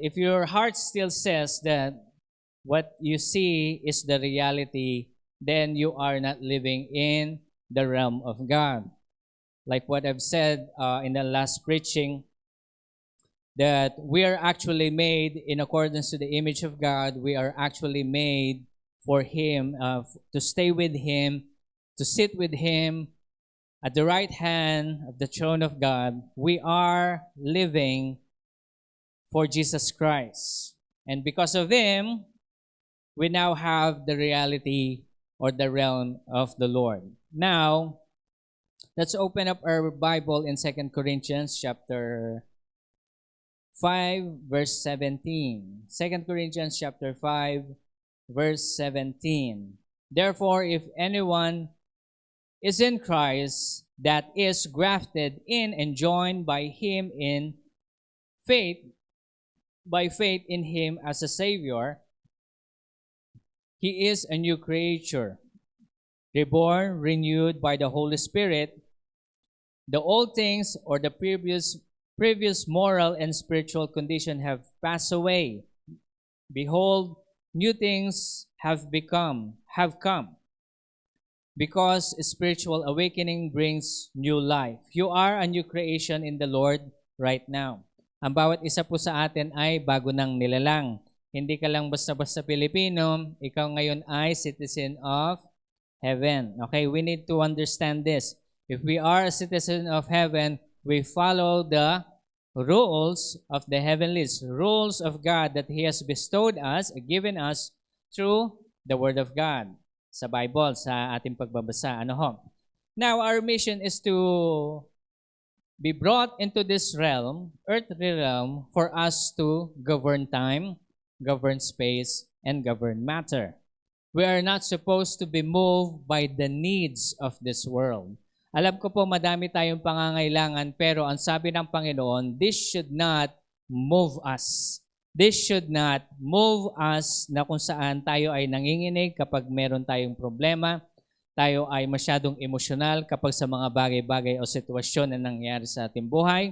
If your heart still says that what you see is the reality, then you are not living in the realm of God. Like what I've said in the last preaching, that we are actually made in accordance to the image of God. We are actually made for Him, to stay with Him, to sit with Him at the right hand of the throne of God. We are living for Jesus Christ. And because of Him, we now have the reality or the realm of the Lord. Now, let's open up our Bible in 2 Corinthians chapter 5, verse 17. 2 Corinthians chapter 5, verse 17. Therefore, if anyone is in Christ, that is grafted in and joined by Him in faith, by faith in Him as a Savior, he is a new creature, reborn, renewed by the Holy Spirit. The old things or the previous moral and spiritual condition have passed away. Behold, new things have come. Because spiritual awakening brings new life. You are a new creation in the Lord right now. Ang bawat isa po sa atin ay bago ng nilalang. Hindi ka lang basta-basta Pilipino, ikaw ngayon ay citizen of heaven. Okay, we need to understand this. If we are a citizen of heaven, we follow the rules of the heavenlies, rules of God that He has bestowed us, given us through the Word of God. Sa Bible, sa ating pagbabasa. Ano ho? Now, our mission is to be brought into this realm, earthly realm, for us to govern time, govern space, and govern matter. We are not supposed to be moved by the needs of this world. Alam ko po madami tayong pangangailangan, pero ang sabi ng Panginoon, this should not move us. This should not move us na kung saan tayo ay nanginginig kapag meron tayong problema, tayo ay masyadong emosyonal kapag sa mga bagay-bagay o sitwasyon na nangyayari sa ating buhay.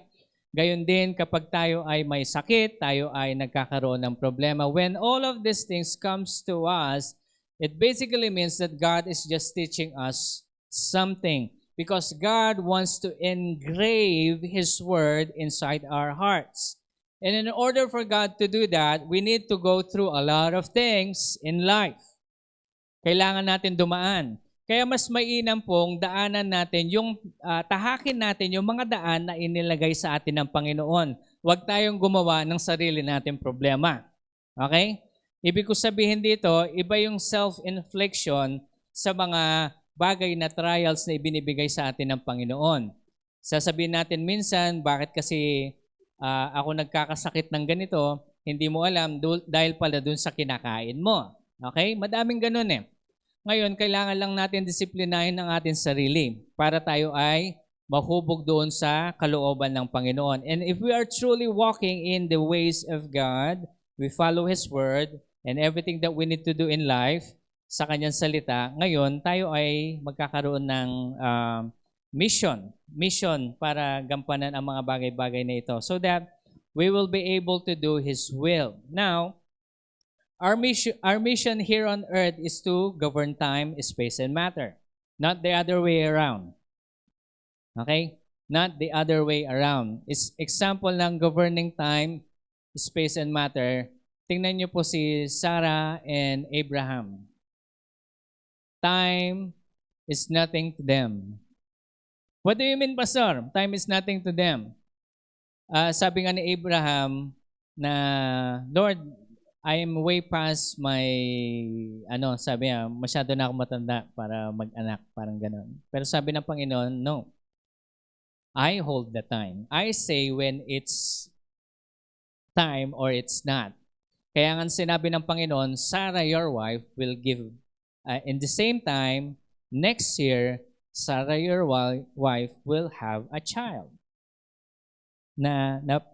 Gayon din kapag tayo ay may sakit, tayo ay nagkakaroon ng problema. When all of these things comes to us, it basically means that God is just teaching us something. Because God wants to engrave His Word inside our hearts. And in order for God to do that, we need to go through a lot of things in life. Kailangan natin dumaan. Kaya mas mainam pong daanan natin tahakin natin yung mga daan na inilagay sa atin ng Panginoon. Huwag tayong gumawa ng sarili nating problema. Okay? Ibig ko sabihin dito, iba yung self-infliction sa mga bagay na trials na ibinibigay sa atin ng Panginoon. Sasabihin natin minsan, bakit kasi ako nagkakasakit ng ganito, hindi mo alam dahil pala dun sa kinakain mo. Okay? Madaming ganun eh. Ngayon, kailangan lang natin disiplinahin ang ating sarili para tayo ay mahubog doon sa kalooban ng Panginoon. And if we are truly walking in the ways of God, we follow His Word, and everything that we need to do in life, sa Kanyang salita, ngayon tayo ay magkakaroon ng mission para gampanan ang mga bagay-bagay na ito so that we will be able to do His will. Now, our mission here on earth is to govern time, space, and matter. Not the other way around. Okay? Not the other way around. Example ng governing time, space, and matter. Tingnan niyo po si Sarah and Abraham. Time is nothing to them. What do you mean, Pastor? Time is nothing to them. Sabi nga ni Abraham na, Lord, I am way past my, sabi niya, masyado na ako matanda para mag-anak, parang gano'n. Pero sabi ng Panginoon, no. I hold the time. I say when it's time or it's not. Kaya nga sinabi ng Panginoon, Sarah, your wife, will give, in the same time, next year, Sarah, your wife, will have a child.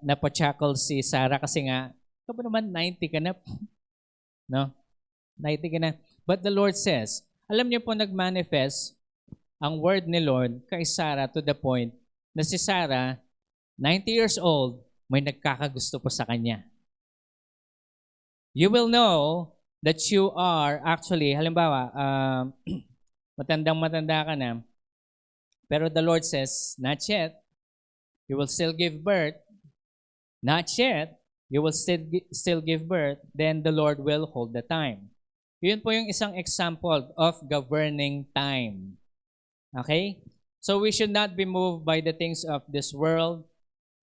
Napachackle si Sarah kasi nga, ikaw ba naman 90 ka na? No? 90 ka na. But the Lord says, alam niyo po nag-manifest ang word ni Lord kay Sarah to the point na si Sarah, 90 years old, may nagkakagusto po sa kanya. You will know that you are actually, halimbawa, matandang-matanda ka na, pero the Lord says, not yet. You will still give birth. Not yet. You will still give birth. Then the Lord will hold the time. Yun po yung isang example of governing time. Okay? So we should not be moved by the things of this world,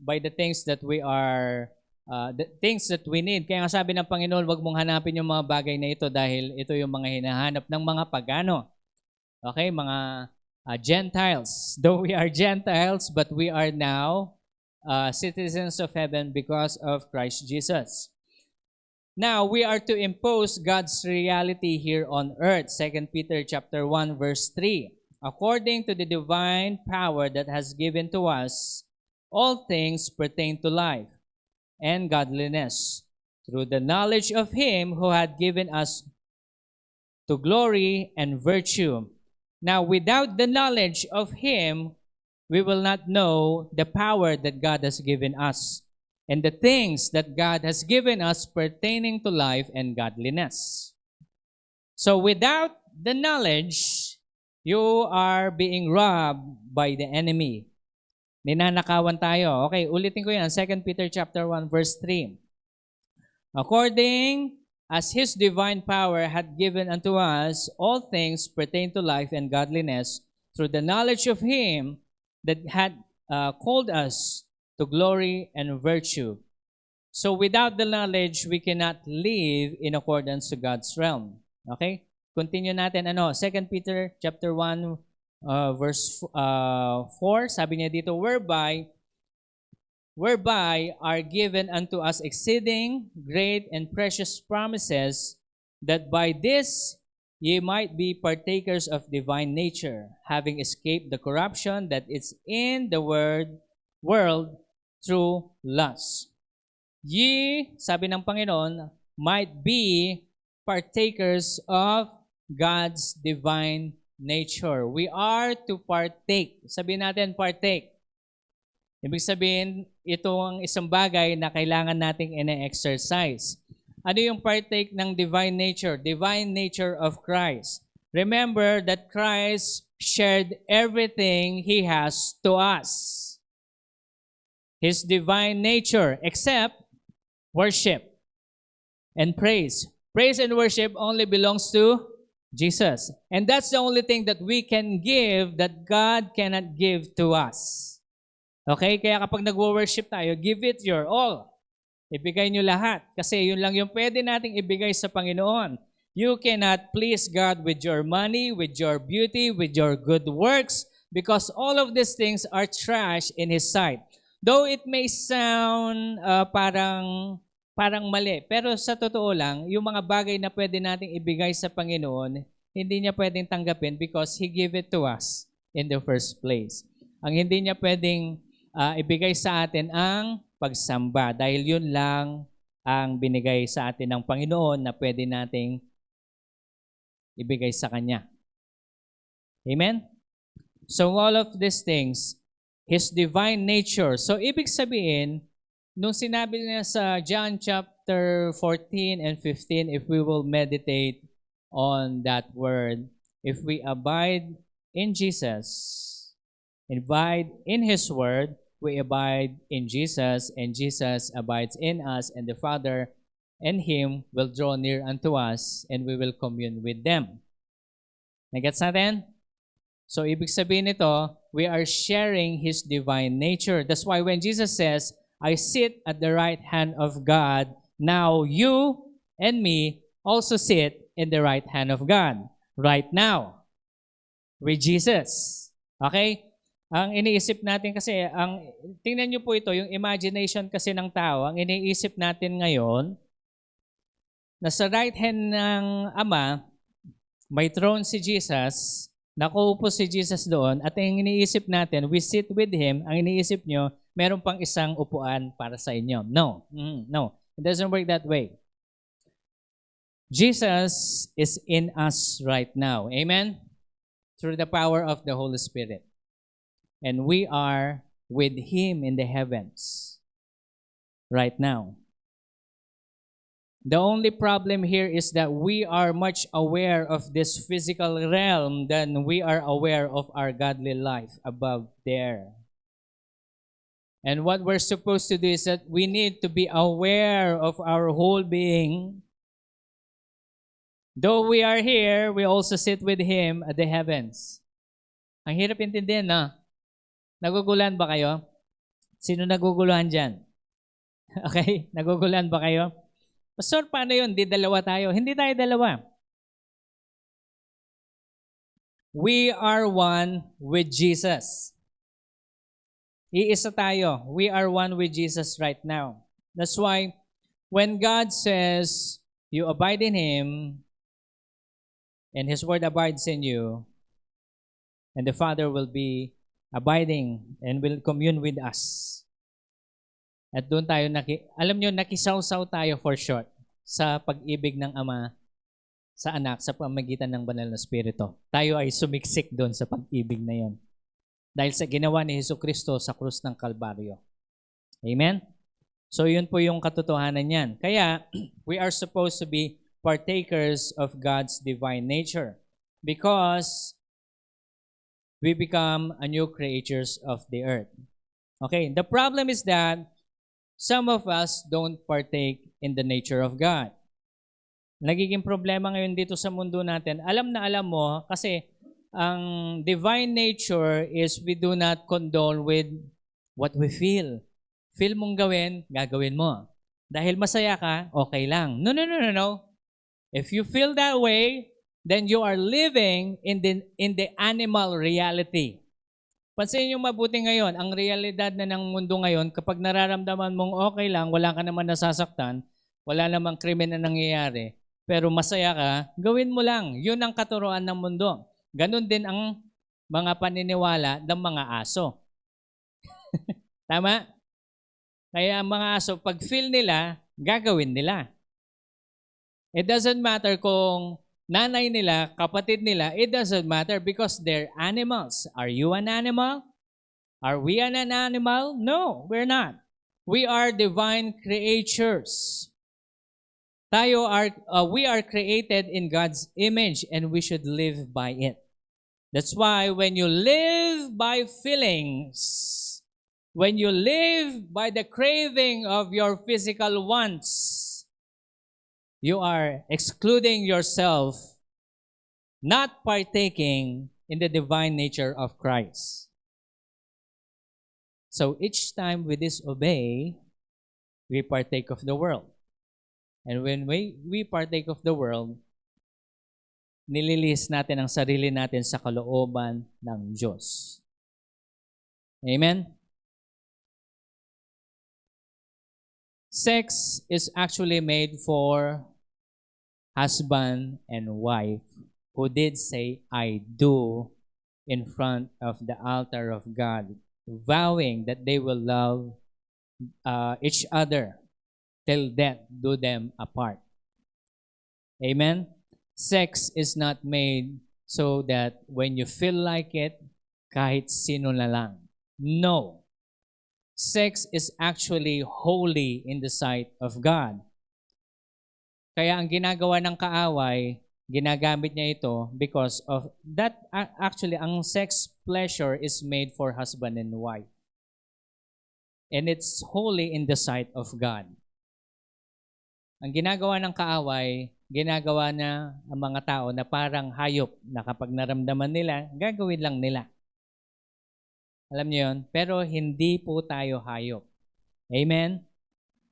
by the things that we are, the things that we need. Kaya nga sabi ng Panginoon, wag mong hanapin yung mga bagay na ito dahil ito yung mga hinahanap ng mga pagano. Okay? Mga Gentiles. Though we are Gentiles, but we are now citizens of heaven because of Christ Jesus. Now, we are to impose God's reality here on earth. 2 Peter chapter 1, verse 3. According to the divine power that has given to us, all things pertain to life and godliness, through the knowledge of Him who had given us to glory and virtue. Now, without the knowledge of Him, we will not know the power that God has given us and the things that God has given us pertaining to life and godliness. So without the knowledge, you are being robbed by the enemy. Ninanakawan tayo. Okay, ulitin ko yan. 2 Peter chapter 1, verse 3. According as His divine power had given unto us all things pertain to life and godliness, through the knowledge of Him that had called us to glory and virtue. So without the knowledge, we cannot live in accordance to God's realm. Okay? Continue natin. 2 Peter chapter 1, verse 4, sabi niya dito, whereby are given unto us exceeding great and precious promises, that by this ye might be partakers of divine nature, having escaped the corruption that is in the world through lust. Ye, sabi ng Panginoon, might be partakers of God's divine nature. We are to partake. Sabihin natin, partake. Ibig sabihin, ito ang isang bagay na kailangan nating ine-exercise. Ano yung partake ng divine nature? Divine nature of Christ. Remember that Christ shared everything He has to us. His divine nature, except worship and praise. Praise and worship only belongs to Jesus. And that's the only thing that we can give that God cannot give to us. Okay? Kaya kapag nag-worship tayo, give it your all. Ibigay nyo lahat. Kasi yun lang yung pwede nating ibigay sa Panginoon. You cannot please God with your money, with your beauty, with your good works, because all of these things are trash in His sight. Though it may sound parang mali, pero sa totoo lang, yung mga bagay na pwede nating ibigay sa Panginoon, hindi niya pwedeng tanggapin because He gave it to us in the first place. Ang hindi niya pwedeng ibigay sa atin ang pagsamba dahil yun lang ang binigay sa atin ng Panginoon na pwede nating ibigay sa Kanya. Amen? So all of these things, His divine nature. So ibig sabihin, nung sinabi niya sa John chapter 14 and 15, if we will meditate on that word, if we abide in Jesus, abide in His word, we abide in Jesus, and Jesus abides in us, and the Father and Him will draw near unto us, and we will commune with them. Nagets natin? So, ibig sabihin nito, we are sharing His divine nature. That's why when Jesus says, I sit at the right hand of God, now you and me also sit in the right hand of God right now with Jesus. Okay? Ang iniisip natin kasi, tingnan niyo po ito, yung imagination kasi ng tao, ang iniisip natin ngayon, na sa right hand ng Ama, may throne si Jesus, nakaupo si Jesus doon, at ang iniisip natin, we sit with Him, ang iniisip nyo, meron pang isang upuan para sa inyo. No. No. It doesn't work that way. Jesus is in us right now. Amen? Through the power of the Holy Spirit. And we are with Him in the heavens right now. The only problem here is that we are much aware of this physical realm than we are aware of our godly life above there. And what we're supposed to do is that we need to be aware of our whole being. Though we are here, we also sit with Him at the heavens. Ang hirap intindihin, na? Naguguluhan ba kayo? Sino naguguluhan dyan? Okay? Naguguluhan ba kayo? Pastor, paano yun? Di dalawa tayo. Hindi tayo dalawa. We are one with Jesus. Iisa tayo. We are one with Jesus right now. That's why when God says, you abide in Him, and His Word abides in you, and the Father will be abiding and will commune with us. At doon tayo, alam nyo, nakisaw-saw tayo for short sa pag-ibig ng Ama sa Anak sa pamagitan ng Banal na Espiritu. Tayo ay sumiksik doon sa pag-ibig na yon. Dahil sa ginawa ni Jesucristo sa krus ng Kalbaryo. Amen? So yun po yung katotohanan niyan. Kaya, we are supposed to be partakers of God's divine nature because we become a new creatures of the earth. Okay, the problem is that some of us don't partake in the nature of God. Nagiging problema ngayon dito sa mundo natin. Alam na alam mo kasi ang divine nature is we do not condone with what we feel. Feel mong gawin, gagawin mo. Dahil masaya ka, okay lang. No. If you feel that way, then you are living in the animal reality. Pansin nyo mabuti ngayon, ang realidad na ng mundo ngayon, kapag nararamdaman mong okay lang, wala ka naman nasasaktan, wala namang krimen na nangyayari, pero masaya ka, gawin mo lang. Yun ang katuruan ng mundo. Ganon din ang mga paniniwala ng mga aso. Tama? Kaya ang mga aso, pag feel nila, gagawin nila. It doesn't matter kung nanay nila, kapatid nila, it doesn't matter because they're animals. Are you an animal? Are we an animal? No, we're not. We are divine creatures. We are created in God's image and we should live by it. That's why when you live by feelings, when you live by the craving of your physical wants, you are excluding yourself, not partaking in the divine nature of Christ. So each time we disobey, we partake of the world. And when we partake of the world, nililis natin ang sarili natin sa kalooban ng Diyos. Amen? Sex is actually made for husband and wife who did say, I do, in front of the altar of God, vowing that they will love each other till death do them apart. Amen? Sex is not made so that when you feel like it, kahit sino na lang. No. Sex is actually holy in the sight of God. Kaya ang ginagawa ng kaaway, ginagamit niya ito because of that. Actually, ang sex pleasure is made for husband and wife. And it's holy in the sight of God. Ang ginagawa ng kaaway, ginagawa na ang mga tao na parang hayop na kapag naramdaman nila, gagawin lang nila. Alam niyo yun? Pero hindi po tayo hayop. Amen?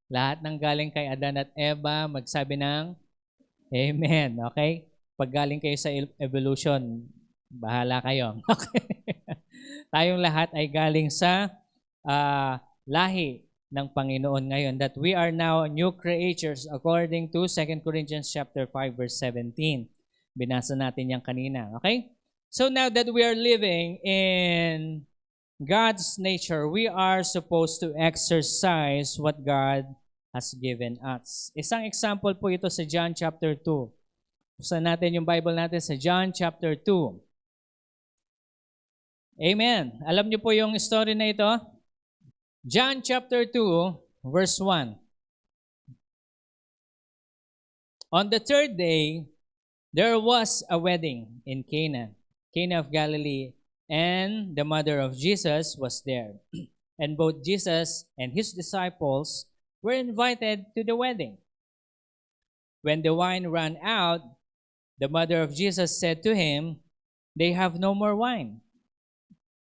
Lahat ng galing kay Adan at Eva, magsabi ng Amen. Okay? Pag galing kayo sa evolution, bahala kayo. Okay? Tayong lahat ay galing sa lahi ng Panginoon ngayon, that we are now new creatures according to 2 Corinthians chapter 5 verse 17. Binasa natin yan kanina. Okay? So now that we are living in God's nature, we are supposed to exercise what God has given us. Isang example po ito sa John chapter 2. Buksan natin yung Bible natin sa John chapter 2. Amen. Alam niyo po yung story na ito? John chapter 2, verse 1. On the third day, there was a wedding in Cana, Cana of Galilee, and the mother of Jesus was there. And both Jesus and his disciples were invited to the wedding. When the wine ran out, the mother of Jesus said to him, "They have no more wine."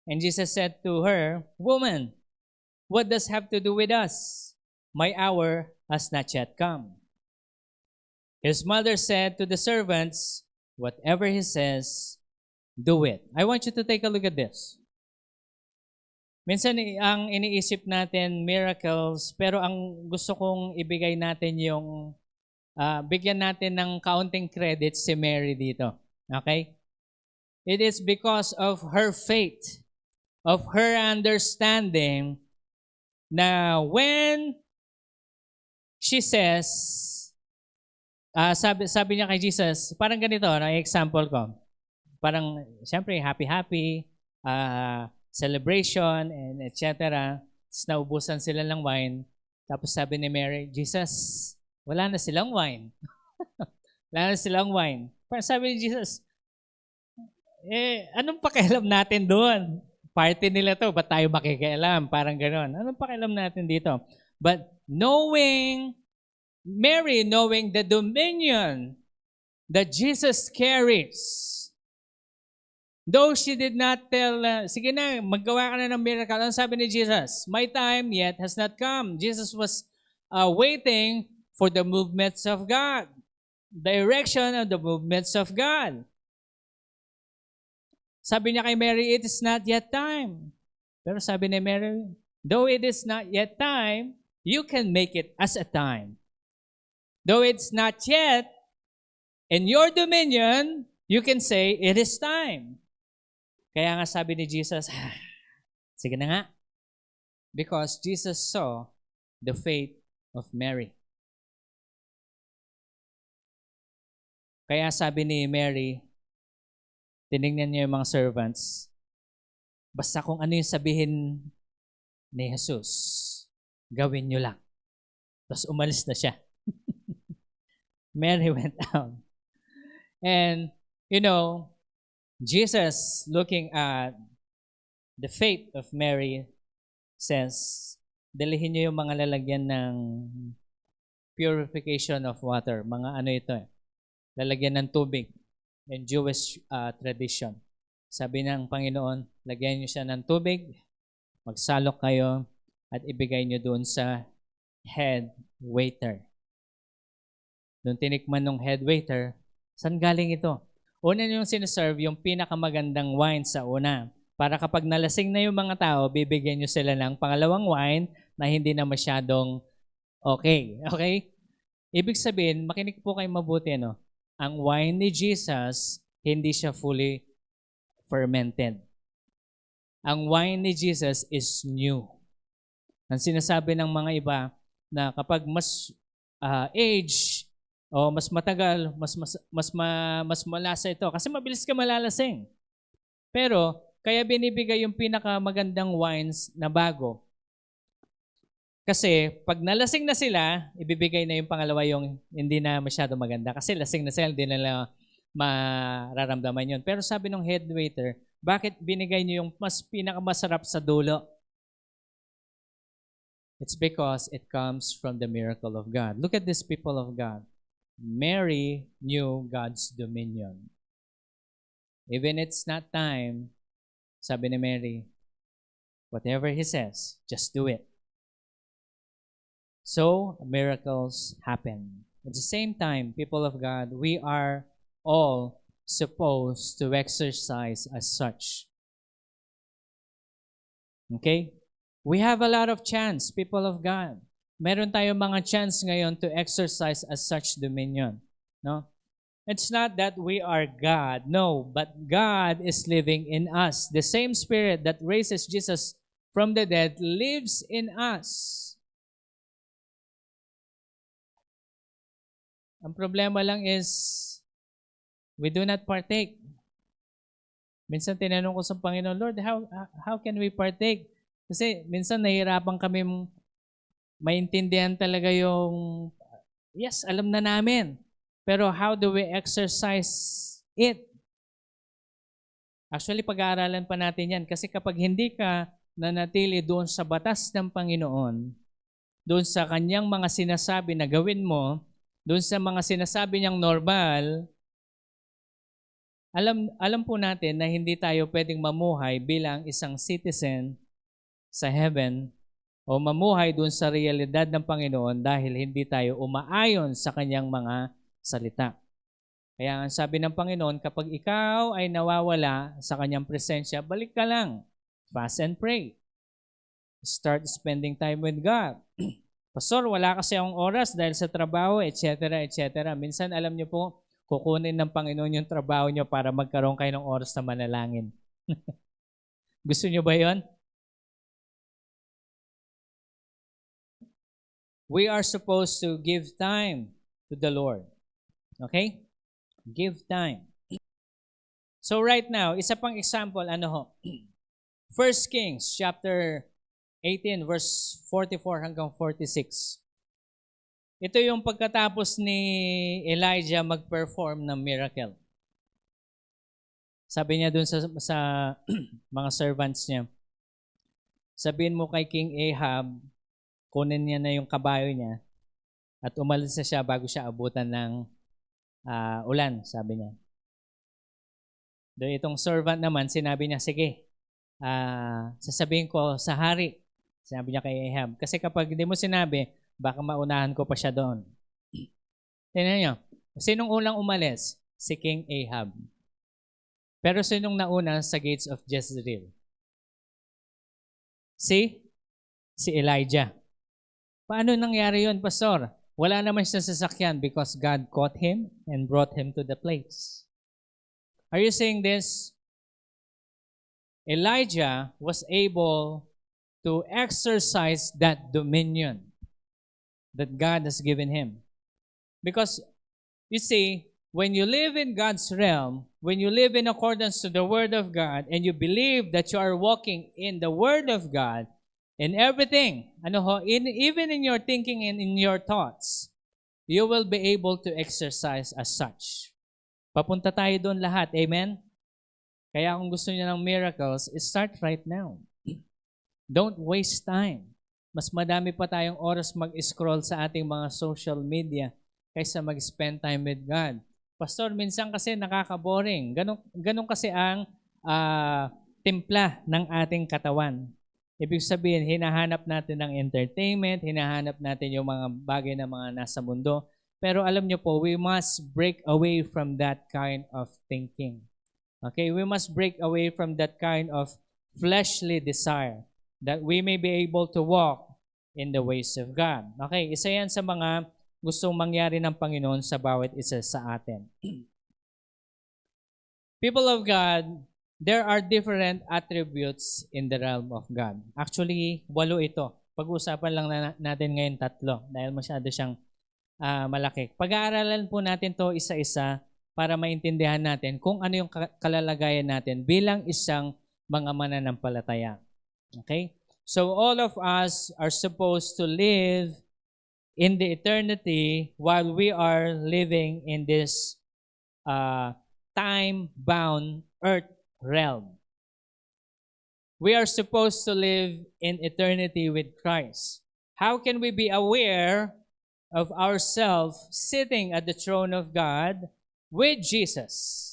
And Jesus said to her, "Woman, what does have to do with us? My hour has not yet come." His mother said to the servants, "Whatever he says, do it." I want you to take a look at this. Minsan ang iniisip natin miracles, pero ang gusto kong ibigay natin yung bigyan natin ng kaunting credit si Mary dito. Okay? It is because of her faith, of her understanding na when she says, sabi niya kay Jesus, parang ganito, example ko. Parang, siyempre, happy-happy, celebration, and etc. Tapos naubusan sila ng wine. Tapos sabi ni Mary, "Jesus, wala na silang wine." Wala na silang wine. Parang sabi ni Jesus, anong pakialam natin doon? Party nila to, ba't tayo makikialam? Parang gano'n. Anong pakialam natin dito? But Mary knowing the dominion that Jesus carries, though she did not tell, sige na, maggawa ka na ng miracle. Ano sabi ni Jesus? "My time yet has not come." Jesus was waiting for the movements of God, direction of the movements of God. Sabi niya kay Mary, "It is not yet time." Pero sabi ni Mary, though it is not yet time, you can make it as a time. Though it's not yet in your dominion, you can say, it is time. Kaya nga sabi ni Jesus, sige na nga. Because Jesus saw the faith of Mary. Kaya sabi ni Mary, tinignan niya yung mga servants, basta kung ano yung sabihin ni Jesus, gawin niyo lang. Tapos umalis na siya. Mary went out. And, Jesus, looking at the faith of Mary, says, dalihin niyo yung mga lalagyan ng purification of water. Mga ano ito lalagyan ng tubig in Jewish tradition. Sabi ng Panginoon, lagyan niyo siya ng tubig, magsalok kayo, at ibigay niyo doon sa head waiter. Doon tinikman ng head waiter, saan galing ito? Una niyong sinaserve yung pinakamagandang wine sa una. Para kapag nalasing na yung mga tao, bibigyan niyo sila ng pangalawang wine na hindi na masyadong okay. Okay? Ibig sabihin, makinig po kayo mabuti, Ang wine ni Jesus, hindi siya fully fermented. Ang wine ni Jesus is new. Ang sinasabi ng mga iba na kapag mas age o mas matagal, mas malasa ito. Kasi mabilis ka malalasing. Pero, kaya binibigay yung pinakamagandang wines na bago. Kasi, pag nalasing na sila, ibibigay na yung pangalawa yung hindi na masyado maganda. Kasi lasing na sila, hindi nila mararamdaman yun. Pero sabi ng head waiter, bakit binigay niyo yung mas pinakamasarap sa dulo? It's because it comes from the miracle of God. Look at these people of God. Mary knew God's dominion. Even it's not time, sabi ni Mary, whatever He says, just do it. So, miracles happen. At the same time, people of God, we are all supposed to exercise as such. Okay? We have a lot of chance, people of God. Meron tayong mga chance ngayon to exercise as such dominion. No? It's not that we are God. No, but God is living in us. The same Spirit that raises Jesus from the dead lives in us. Ang problema lang is, we do not partake. Minsan tinanong ko sa Panginoon, Lord, how can we partake? Kasi minsan nahihirapan kami maintindihan talaga yung, yes, alam na namin. Pero how do we exercise it? Actually, pag-aaralan pa natin yan. Kasi kapag hindi ka nanatili doon sa batas ng Panginoon, doon sa kanyang mga sinasabi na gawin mo, doon sa mga sinasabi niyang normal, alam po natin na hindi tayo pwedeng mamuhay bilang isang citizen sa heaven o mamuhay doon sa realidad ng Panginoon dahil hindi tayo umaayon sa kanyang mga salita. Kaya ang sabi ng Panginoon, kapag ikaw ay nawawala sa kanyang presensya, balik ka lang. Fast and pray. Start spending time with God. Pastor, wala kasi akong oras dahil sa trabaho, etc., etc. Minsan, alam niyo po, kukunin ng Panginoon yung trabaho niyo para magkaroon kayo ng oras na manalangin. Gusto niyo ba yon? We are supposed to give time to the Lord. Okay? Give time. So right now, isa pang example, 1 Kings chapter 18 verse 44 hanggang 46. Ito yung pagkatapos ni Elijah mag-perform ng miracle. Sabi niya dun sa mga servants niya, sabihin mo kay King Ahab, kunin niya na yung kabayo niya at umalis na siya bago siya abutan ng ulan, sabi niya. Doon itong servant naman, sinabi niya, sige, sasabihin ko sa hari. Sinabi niya kay Ahab. Kasi kapag hindi mo sinabi, baka maunahan ko pa siya doon. Tingnan niyo, sinong unang umalis? Si King Ahab. Pero sinong nauna sa gates of Jezreel? Si Elijah. Paano nangyari yun, Pastor? Wala naman siya sa sasakyan because God caught him and brought him to the place. Are you saying this? Elijah was able to exercise that dominion that God has given him. Because, you see, when you live in God's realm, when you live in accordance to the Word of God, and you believe that you are walking in the Word of God, in everything, even in your thinking and in your thoughts, you will be able to exercise as such. Papunta tayo doon lahat. Amen? Kaya kung gusto niyo ng miracles, start right now. Don't waste time. Mas madami pa tayong oras mag-scroll sa ating mga social media kaysa mag-spend time with God. Pastor, minsan kasi nakaka-boring. Ganun kasi ang timpla ng ating katawan. Ibig sabihin, hinahanap natin ng entertainment, hinahanap natin yung mga bagay na mga nasa mundo. Pero alam niyo po, we must break away from that kind of thinking. Okay, we must break away from that kind of fleshly desire that we may be able to walk in the ways of God. Okay, isa yan sa mga gustong mangyari ng Panginoon sa bawat isa sa atin. People of God, there are different attributes in the realm of God. Actually, 8 ito. Pag-uusapan lang natin ngayon 3 dahil masyado siyang malaki. Pag-aaralan po natin to isa-isa para maintindihan natin kung ano yung kalalagayan natin bilang isang mga mananampalataya. Okay? So all of us are supposed to live in the eternity while we are living in this time-bound earth realm. We are supposed to live in eternity with Christ. How can we be aware of ourselves sitting at the throne of God with Jesus?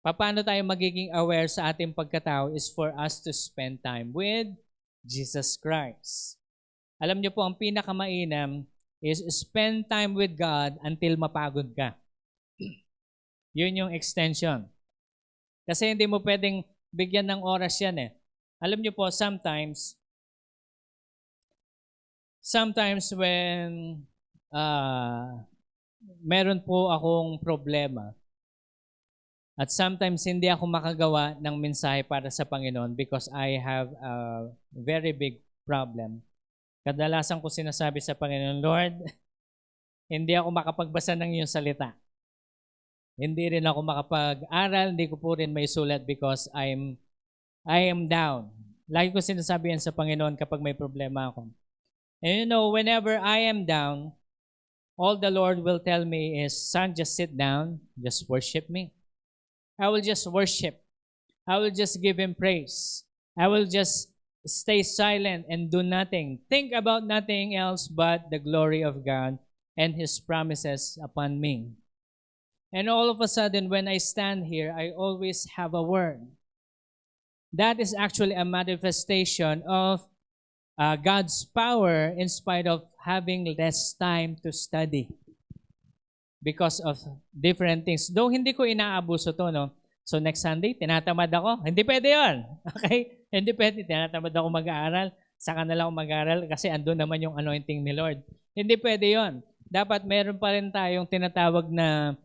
Paano tayo magiging aware sa ating pagkatao is for us to spend time with Jesus Christ. Alam niyo po, ang pinakamainam is spend time with God until mapagod ka. Yun yung extension. Kasi hindi mo pwedeng bigyan ng oras yan eh. Alam niyo po, sometimes when meron po akong problema, at sometimes hindi ako makagawa ng mensahe para sa Panginoon because I have a very big problem. Kadalasan ko sinasabi sa Panginoon, Lord, hindi ako makapagbasa ng iyong salita. Hindi rin ako makapag-aral, hindi ko po rin may sulat because I am down. Lagi ko sinasabi yan sa Panginoon kapag may problema ako. And you know, whenever I am down, all the Lord will tell me is, son, just sit down, just worship me. I will just worship. I will just give Him praise. I will just stay silent and do nothing. Think about nothing else but the glory of God and His promises upon me. And all of a sudden, when I stand here, I always have a word. That is actually a manifestation of God's power in spite of having less time to study because of different things. Though hindi ko inaabuso to, no? So next Sunday, tinatamad ako. Hindi pwede yun. Okay? Hindi pwede. Tinatamad ako mag-aaral. Saka na lang ako mag-aaral kasi andun naman yung anointing ni Lord. Hindi pwede yun. Dapat meron pa rin tayong tinatawag na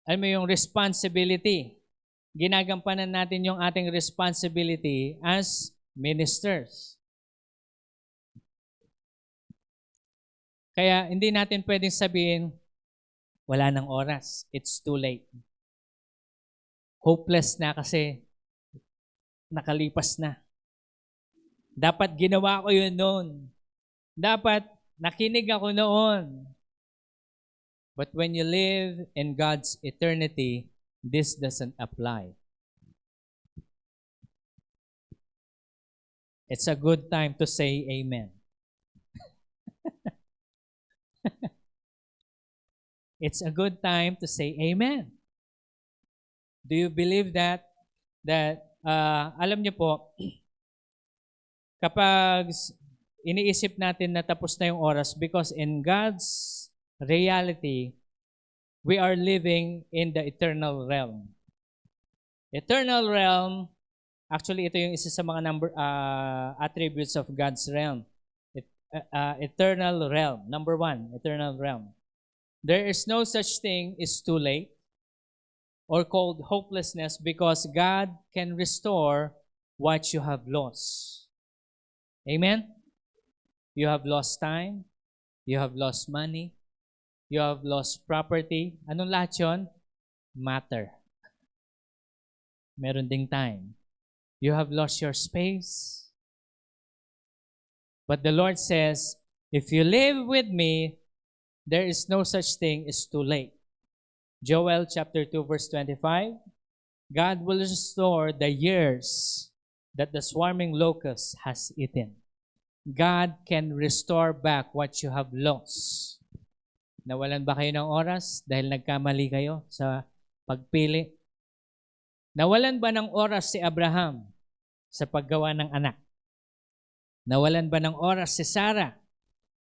yung responsibility. Ginagampanan natin yung ating responsibility as ministers. Kaya hindi natin pwedeng sabihin, wala nang oras. It's too late. Hopeless na kasi nakalipas na. Dapat ginawa ko yun noon. Dapat nakinig ako noon. But when you live in God's eternity, this doesn't apply. It's a good time to say amen. It's a good time to say amen. Do you believe that? Alam niyo po, kapag iniisip natin na tapos na yung oras, because in God's reality, we are living in the eternal realm. Eternal realm, actually ito yung isa sa mga attributes of God's realm. Eternal realm. Number 1, eternal realm. There is no such thing as too late or called hopelessness because God can restore what you have lost. Amen? You have lost time. You have lost money. You have lost property. Anong lahat yun? Matter. Meron ding time. You have lost your space. But the Lord says, if you live with me, there is no such thing as too late. Joel chapter 2 verse 25, God will restore the years that the swarming locust has eaten. God can restore back what you have lost. Nawalan ba kayo ng oras dahil nagkamali kayo sa pagpili? Nawalan ba ng oras si Abraham sa paggawa ng anak? Nawalan ba ng oras si Sarah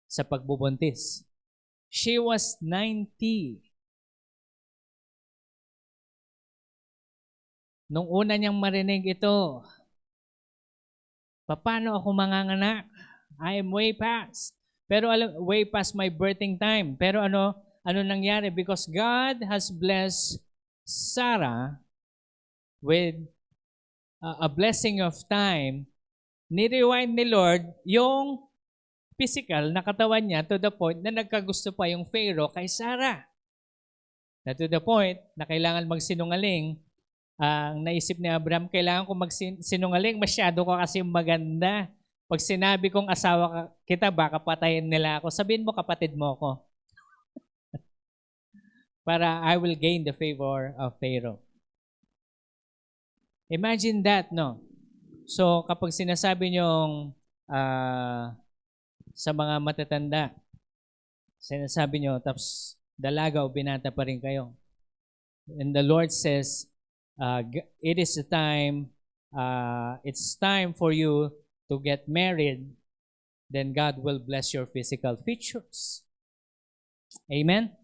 sa pagbubuntis? She was 90. Nung una niyang marinig ito, paano ako manganganak? I am way past. Pero way past my birthing time. Pero ano nangyari? Because God has blessed Sarah with a blessing of time, ni-rewind ni Lord yung physical na katawan niya to the point na nagkagusto pa yung Pharaoh kay Sarah. Na to the point na kailangan magsinungaling, ang naisip ni Abraham, kailangan ko magsinungaling, masyado ko kasi maganda. Pag sinabi kong asawa kita, baka patayin nila ako. Sabihin mo, kapatid mo ako. Para I will gain the favor of Pharaoh. Imagine that, no? So, kapag sinasabi niyong sa mga matatanda, sinasabi niyo, tapos dalaga o binata pa rin kayo. And the Lord says, it is the time, it's time for you to get married, then God will bless your physical features. Amen?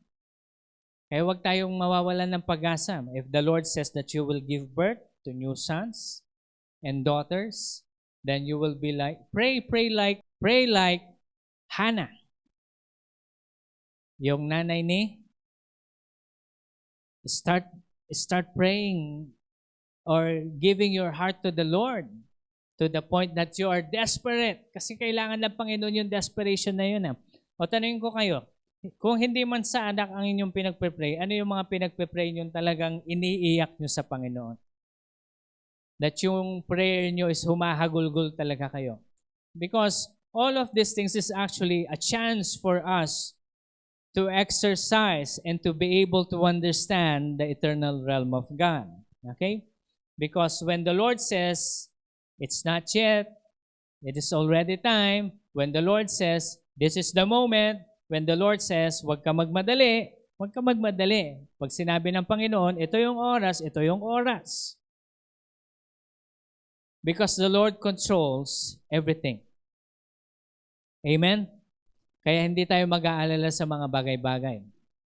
Kaya huwag tayong mawawalan ng pag-asa. If the Lord says that you will give birth to new sons and daughters, then you will be like, pray like Hannah. Yung nanay ni, start praying or giving your heart to the Lord to the point that you are desperate. Kasi kailangan ng Panginoon yung desperation na yun. O tanungin ko kayo, kung hindi man sa anak ang inyong pinagpe-pray, ano yung mga pinagpe-pray nyo talagang iniiyak nyo sa Panginoon? That yung prayer nyo is humahagulgul talaga kayo. Because all of these things is actually a chance for us to exercise and to be able to understand the eternal realm of God. Okay? Because when the Lord says, it's not yet, it is already time. When the Lord says, this is the moment. When the Lord says, huwag ka magmadali, huwag ka magmadali. Pag sinabi ng Panginoon, ito yung oras, ito yung oras. Because the Lord controls everything. Amen? Kaya hindi tayo mag-aalala sa mga bagay-bagay.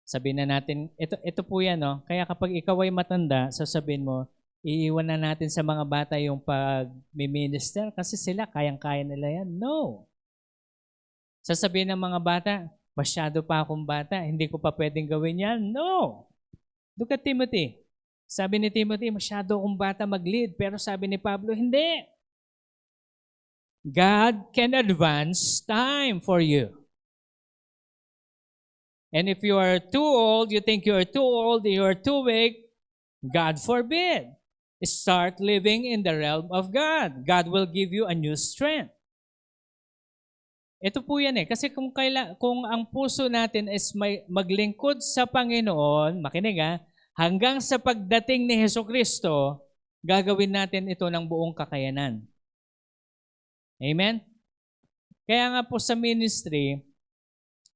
Sabihin na natin, ito po yan, no? Kaya kapag ikaw ay matanda, sasabihin mo, iiwan na natin sa mga bata yung pag-minister kasi sila, kayang-kaya nila yan. No. Sasabihin ng mga bata, masyado pa akong bata, hindi ko pa pwedeng gawin yan. No. Look at Timothy. Sabi ni Timothy, masyado akong bata mag-lead. Pero sabi ni Pablo, hindi. God can advance time for you. And if you are too old, you think you are too old, you are too weak, God forbid. Start living in the realm of God. God will give you a new strength. Ito po yan eh. Kasi kung ang puso natin is maglingkod sa Panginoon, makinig ha, hanggang sa pagdating ni Hesukristo, gagawin natin ito ng buong kakayanan. Amen? Kaya nga po sa ministry,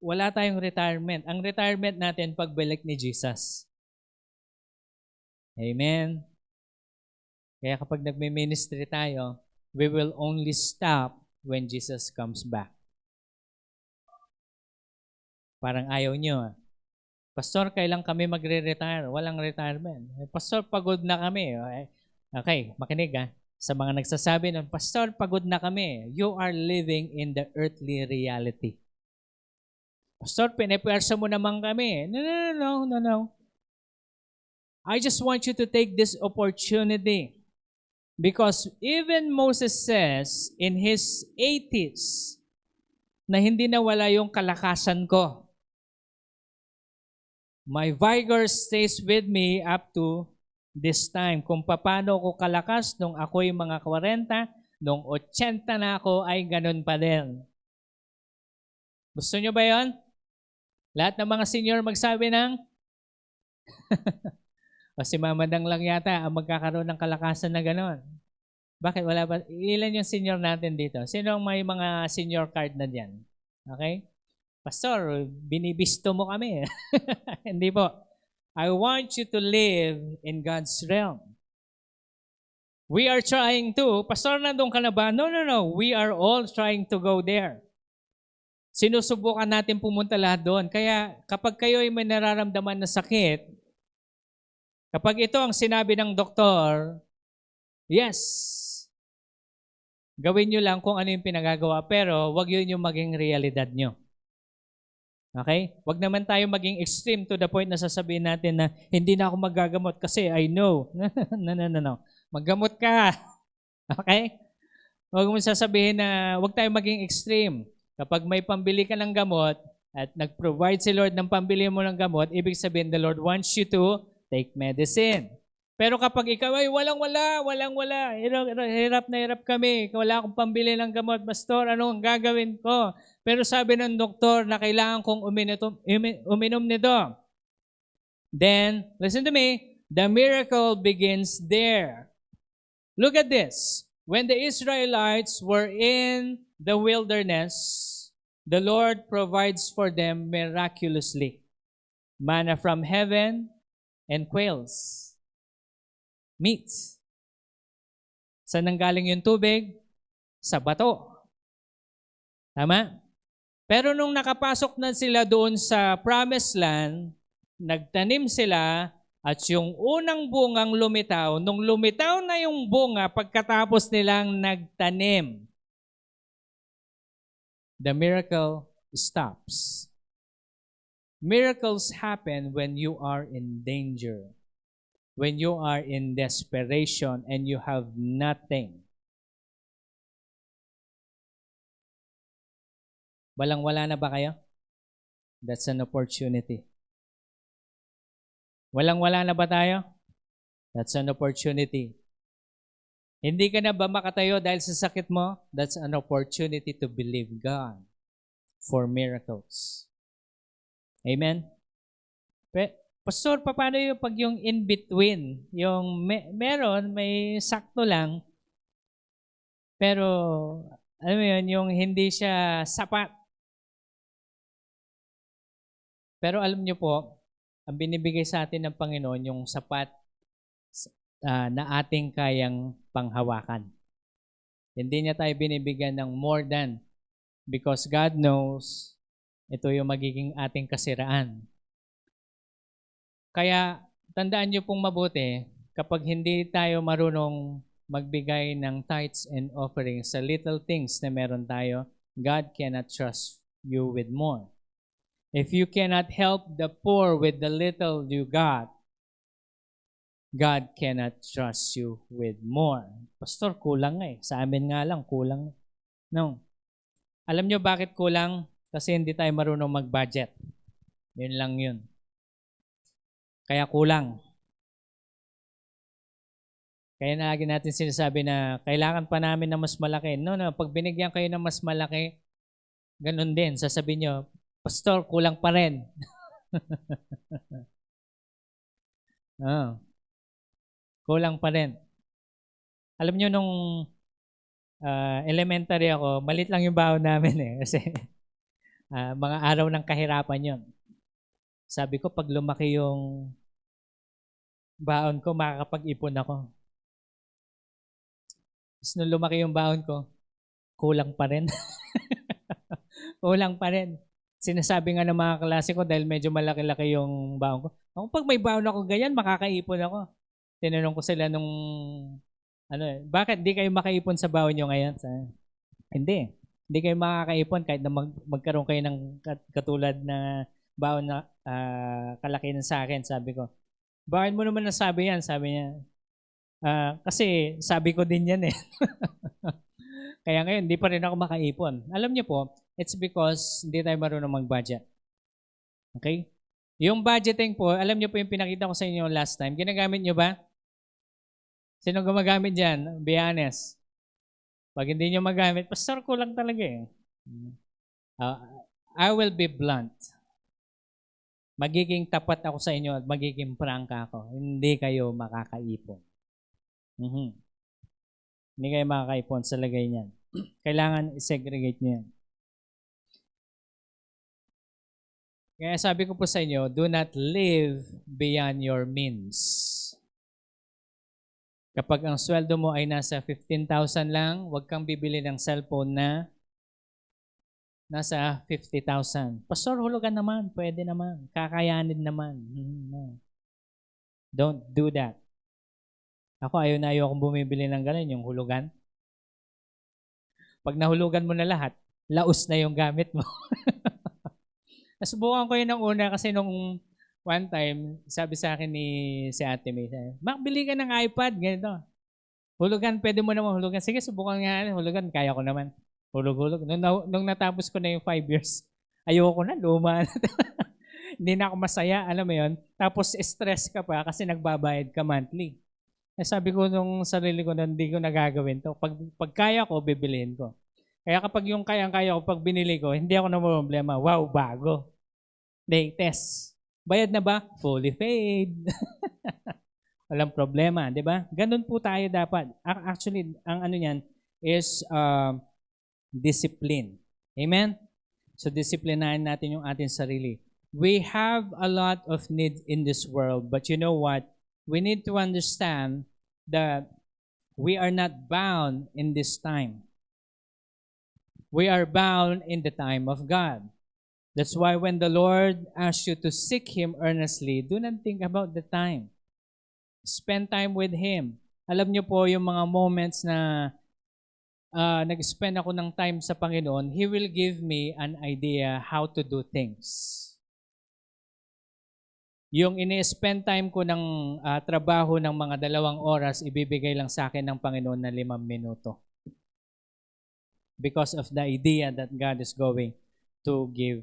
wala tayong retirement. Ang retirement natin pagbalik ni Jesus. Amen? Kaya kapag nagme-ministry tayo, we will only stop when Jesus comes back. Parang ayaw nyo. Pastor, kailan kami magre-retire? Walang retirement. Pastor, pagod na kami. Okay, makinig ha. Sa mga nagsasabi ng, Pastor, pagod na kami. You are living in the earthly reality. Pastor, pinipwersa mo naman kami. No. I just want you to take this opportunity. Because even Moses says in his 80s na hindi nawala yung kalakasan ko. My vigor stays with me up to this time. Kung paano ako kalakas nung ako'y mga 40, nung 80 na ako ay ganun pa din. Gusto nyo ba yon? Lahat ng mga senior magsabi ng o si Mama Dang lang yata ang magkakaroon ng kalakasan na gano'n. Bakit wala ba? Ilan yung senior natin dito? Sino ang may mga senior card na diyan? Okay? Pastor, binibisto mo kami. Hindi po. I want you to live in God's realm. We are trying to. Pastor, nandun ka na ba? No. We are all trying to go there. Sinusubukan natin pumunta lahat doon. Kaya kapag kayo ay may nararamdaman na sakit, kapag ito ang sinabi ng doktor, yes, gawin nyo lang kung ano yung pinagagawa, pero wag yun yung maging realidad nyo. Okay? Wag naman tayo maging extreme to the point na sasabihin natin na hindi na ako magagamot kasi I know. No. Maggamot ka. Okay? Wag mo sasabihin na wag tayo maging extreme. Kapag may pambili ka ng gamot at nag-provide si Lord ng pambili mo ng gamot, ibig sabihin the Lord wants you to take medicine. Pero kapag ikaw ay walang-wala, hirap na hirap kami, wala akong pambili ng gamot, Pastor, ano ang gagawin ko? Pero sabi ng doktor na kailangan kong uminom nito. Then, listen to me, the miracle begins there. Look at this. When the Israelites were in the wilderness, the Lord provides for them miraculously. Manna from heaven and quails. Meat. Saan nanggaling yung tubig? Sa bato. Tama? Pero nung nakapasok na sila doon sa promised land, nagtanim sila at yung unang bungang lumitaw, nung lumitaw na yung bunga pagkatapos nilang nagtanim, the miracle stops. Miracles happen when you are in danger, when you are in desperation and you have nothing. Walang-wala na ba kayo? That's an opportunity. Walang-wala na ba tayo? That's an opportunity. Hindi ka na ba makatayo dahil sa sakit mo? That's an opportunity to believe God for miracles. Amen? Pastor, paano yung pag yung in-between? Yung may sakto lang, pero alam mo yun, yung hindi siya sapat. Pero alam niyo po, ang binibigay sa atin ng Panginoon, yung sapat na ating kayang panghawakan. Hindi niya tayo binibigyan ng more than, because God knows ito yung magiging ating kasiraan. Kaya tandaan niyo pong mabuti, kapag hindi tayo marunong magbigay ng tithes and offerings sa little things na meron tayo, God cannot trust you with more. If you cannot help the poor with the little you got, God cannot trust you with more. Pastor, kulang nga eh. Sa amin nga lang, kulang. No. Alam nyo bakit kulang? Kasi hindi tayo marunong mag-budget. Yun lang yun. Kaya kulang. Kaya na lagi natin sinasabi na kailangan pa namin ng mas malaki. No, pag binigyan kayo ng mas malaki, ganun din. Sasabihin nyo, Pastor, kulang pa rin. Oh, kulang pa rin. Alam nyo, nung elementary ako, malit lang yung baon namin eh. Kasi mga araw ng kahirapan yon. Sabi ko, pag lumaki yung baon ko, makakapag-ipon ako. Tapos nung lumaki yung baon ko, kulang pa rin. Kulang pa rin. Sinasabi nga ng mga klase ko dahil medyo malaki-laki yung baon ko. Ako pag may baon ako ganyan, makakaipon ako. Tinanong ko sila nung, bakit di kayo makaipon sa baon nyo ngayon? Hindi. Hindi kayo makakaipon kahit na magkaroon kayo ng katulad na baon na kalaki ng sa akin, sabi ko. Bakit mo naman nasabi yan? Sabi niya, kasi sabi ko din yan eh. Kaya ngayon, hindi pa rin ako makaipon. Alam niyo po, it's because hindi tayo marunong mag-budget. Okay? Yung budgeting po, alam niyo po yung pinakita ko sa inyo last time, ginagamit niyo ba? Sino gumagamit dyan? Be honest. Pag hindi niyo magamit, pastor, kulang talaga eh. I will be blunt. Magiging tapat ako sa inyo at magiging prangka ako. Hindi kayo makakaipon. Hindi kayo makakaipon sa lagay niyan. Kailangan i-segregate niyo yan. Kaya sabi ko po sa inyo, do not live beyond your means. Kapag ang sweldo mo ay nasa 15,000 lang, huwag kang bibili ng cellphone na nasa 50,000. Pastor, hulugan naman. Pwede naman. Kakayanin naman. No. Don't do that. Ako, ayaw akong bumibili ng ganun, yung hulugan. Pag nahulugan mo na lahat, laos na yung gamit mo. Nasubukan ko yun ng una kasi nung one time, sabi sa akin ni si Ate May, Mac, bili ka ng iPad, ganito. Hulugan, pwede mo naman hulugan. Sige, subukan nga, hulugan, kaya ko naman. Hulug-hulug. Nung natapos ko na yung 5 years, ayoko na, luma na. Hindi na ako masaya, alam mo yun. Tapos stress ka pa kasi nagbabayad ka monthly. Sabi ko nung sarili ko na hindi ko nagagawin to. Pag kaya ko, bibilihin ko. Kaya kapag yung kaya ko, pag binili ko, hindi ako na problema. Wow, bago. Latest. Bayad na ba? Fully paid. Walang problema, di ba? Ganun po tayo dapat. Actually, ang ano niyan is discipline. Amen? So, disiplinahin natin yung ating sarili. We have a lot of needs in this world, but you know what? We need to understand that we are not bound in this time. We are bound in the time of God. That's why when the Lord asks you to seek Him earnestly, do not think about the time. Spend time with Him. Alam niyo po yung mga moments na nag-spend ako ng time sa Panginoon, He will give me an idea how to do things. Yung ini-spend time ko ng trabaho ng mga 2 oras, ibibigay lang sa akin ng Panginoon na 5 minuto. Because of the idea that God is going to give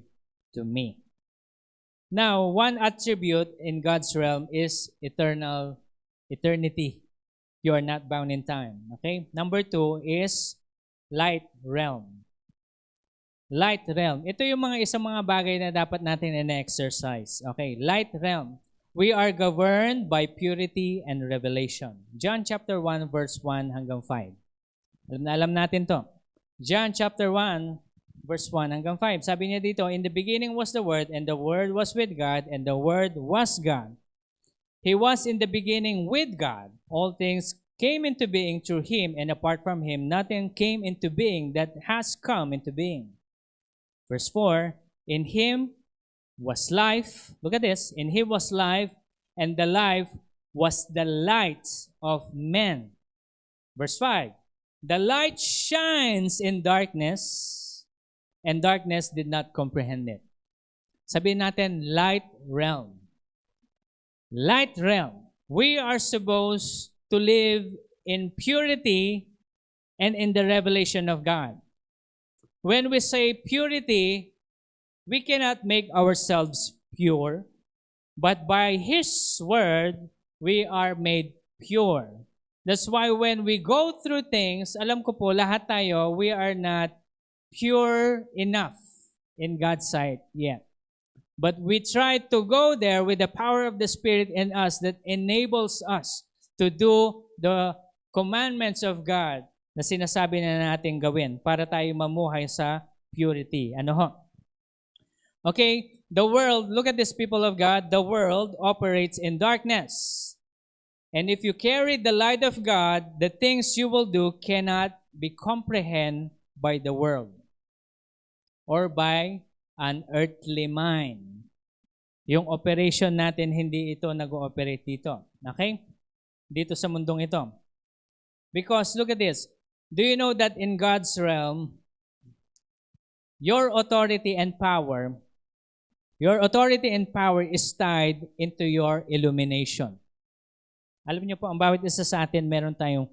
to me. Now, one attribute in God's realm is eternity. You are not bound in time. Okay? Number 2 is light realm. Light realm. Ito yung isang mga bagay na dapat natin in-exercise. Okay, light realm. We are governed by purity and revelation. John chapter 1 verse 1 hanggang 5. Alam na alam natin to. John chapter 1 verse 1 hanggang 5. Sabi niya dito, in the beginning was the Word, and the Word was with God, and the Word was God. He was in the beginning with God. All things came into being through Him, and apart from Him, nothing came into being that has come into being. Verse 4, in Him was life. Look at this. In Him was life, and the life was the light of men. Verse 5, the light shines in darkness, and darkness did not comprehend it. Sabihin natin, light realm. Light realm. We are supposed to live in purity and in the revelation of God. When we say purity, we cannot make ourselves pure, but by His Word, we are made pure. That's why when we go through things, alam ko po, lahat tayo, we are not pure enough in God's sight yet. But we try to go there with the power of the Spirit in us that enables us to do the commandments of God na sinasabi na natin gawin para tayo mamuhay sa purity. Ano ho? Okay, the world, look at this, people of God, the world operates in darkness. And if you carry the light of God, the things you will do cannot be comprehended by the world or by an earthly mind. Yung operation natin, hindi ito nag-ooperate dito. Okay? Dito sa mundong ito. Because, look at this. Do you know that in God's realm, your authority and power is tied into your illumination. Alam niyo po, ang bawat isa sa atin, meron tayong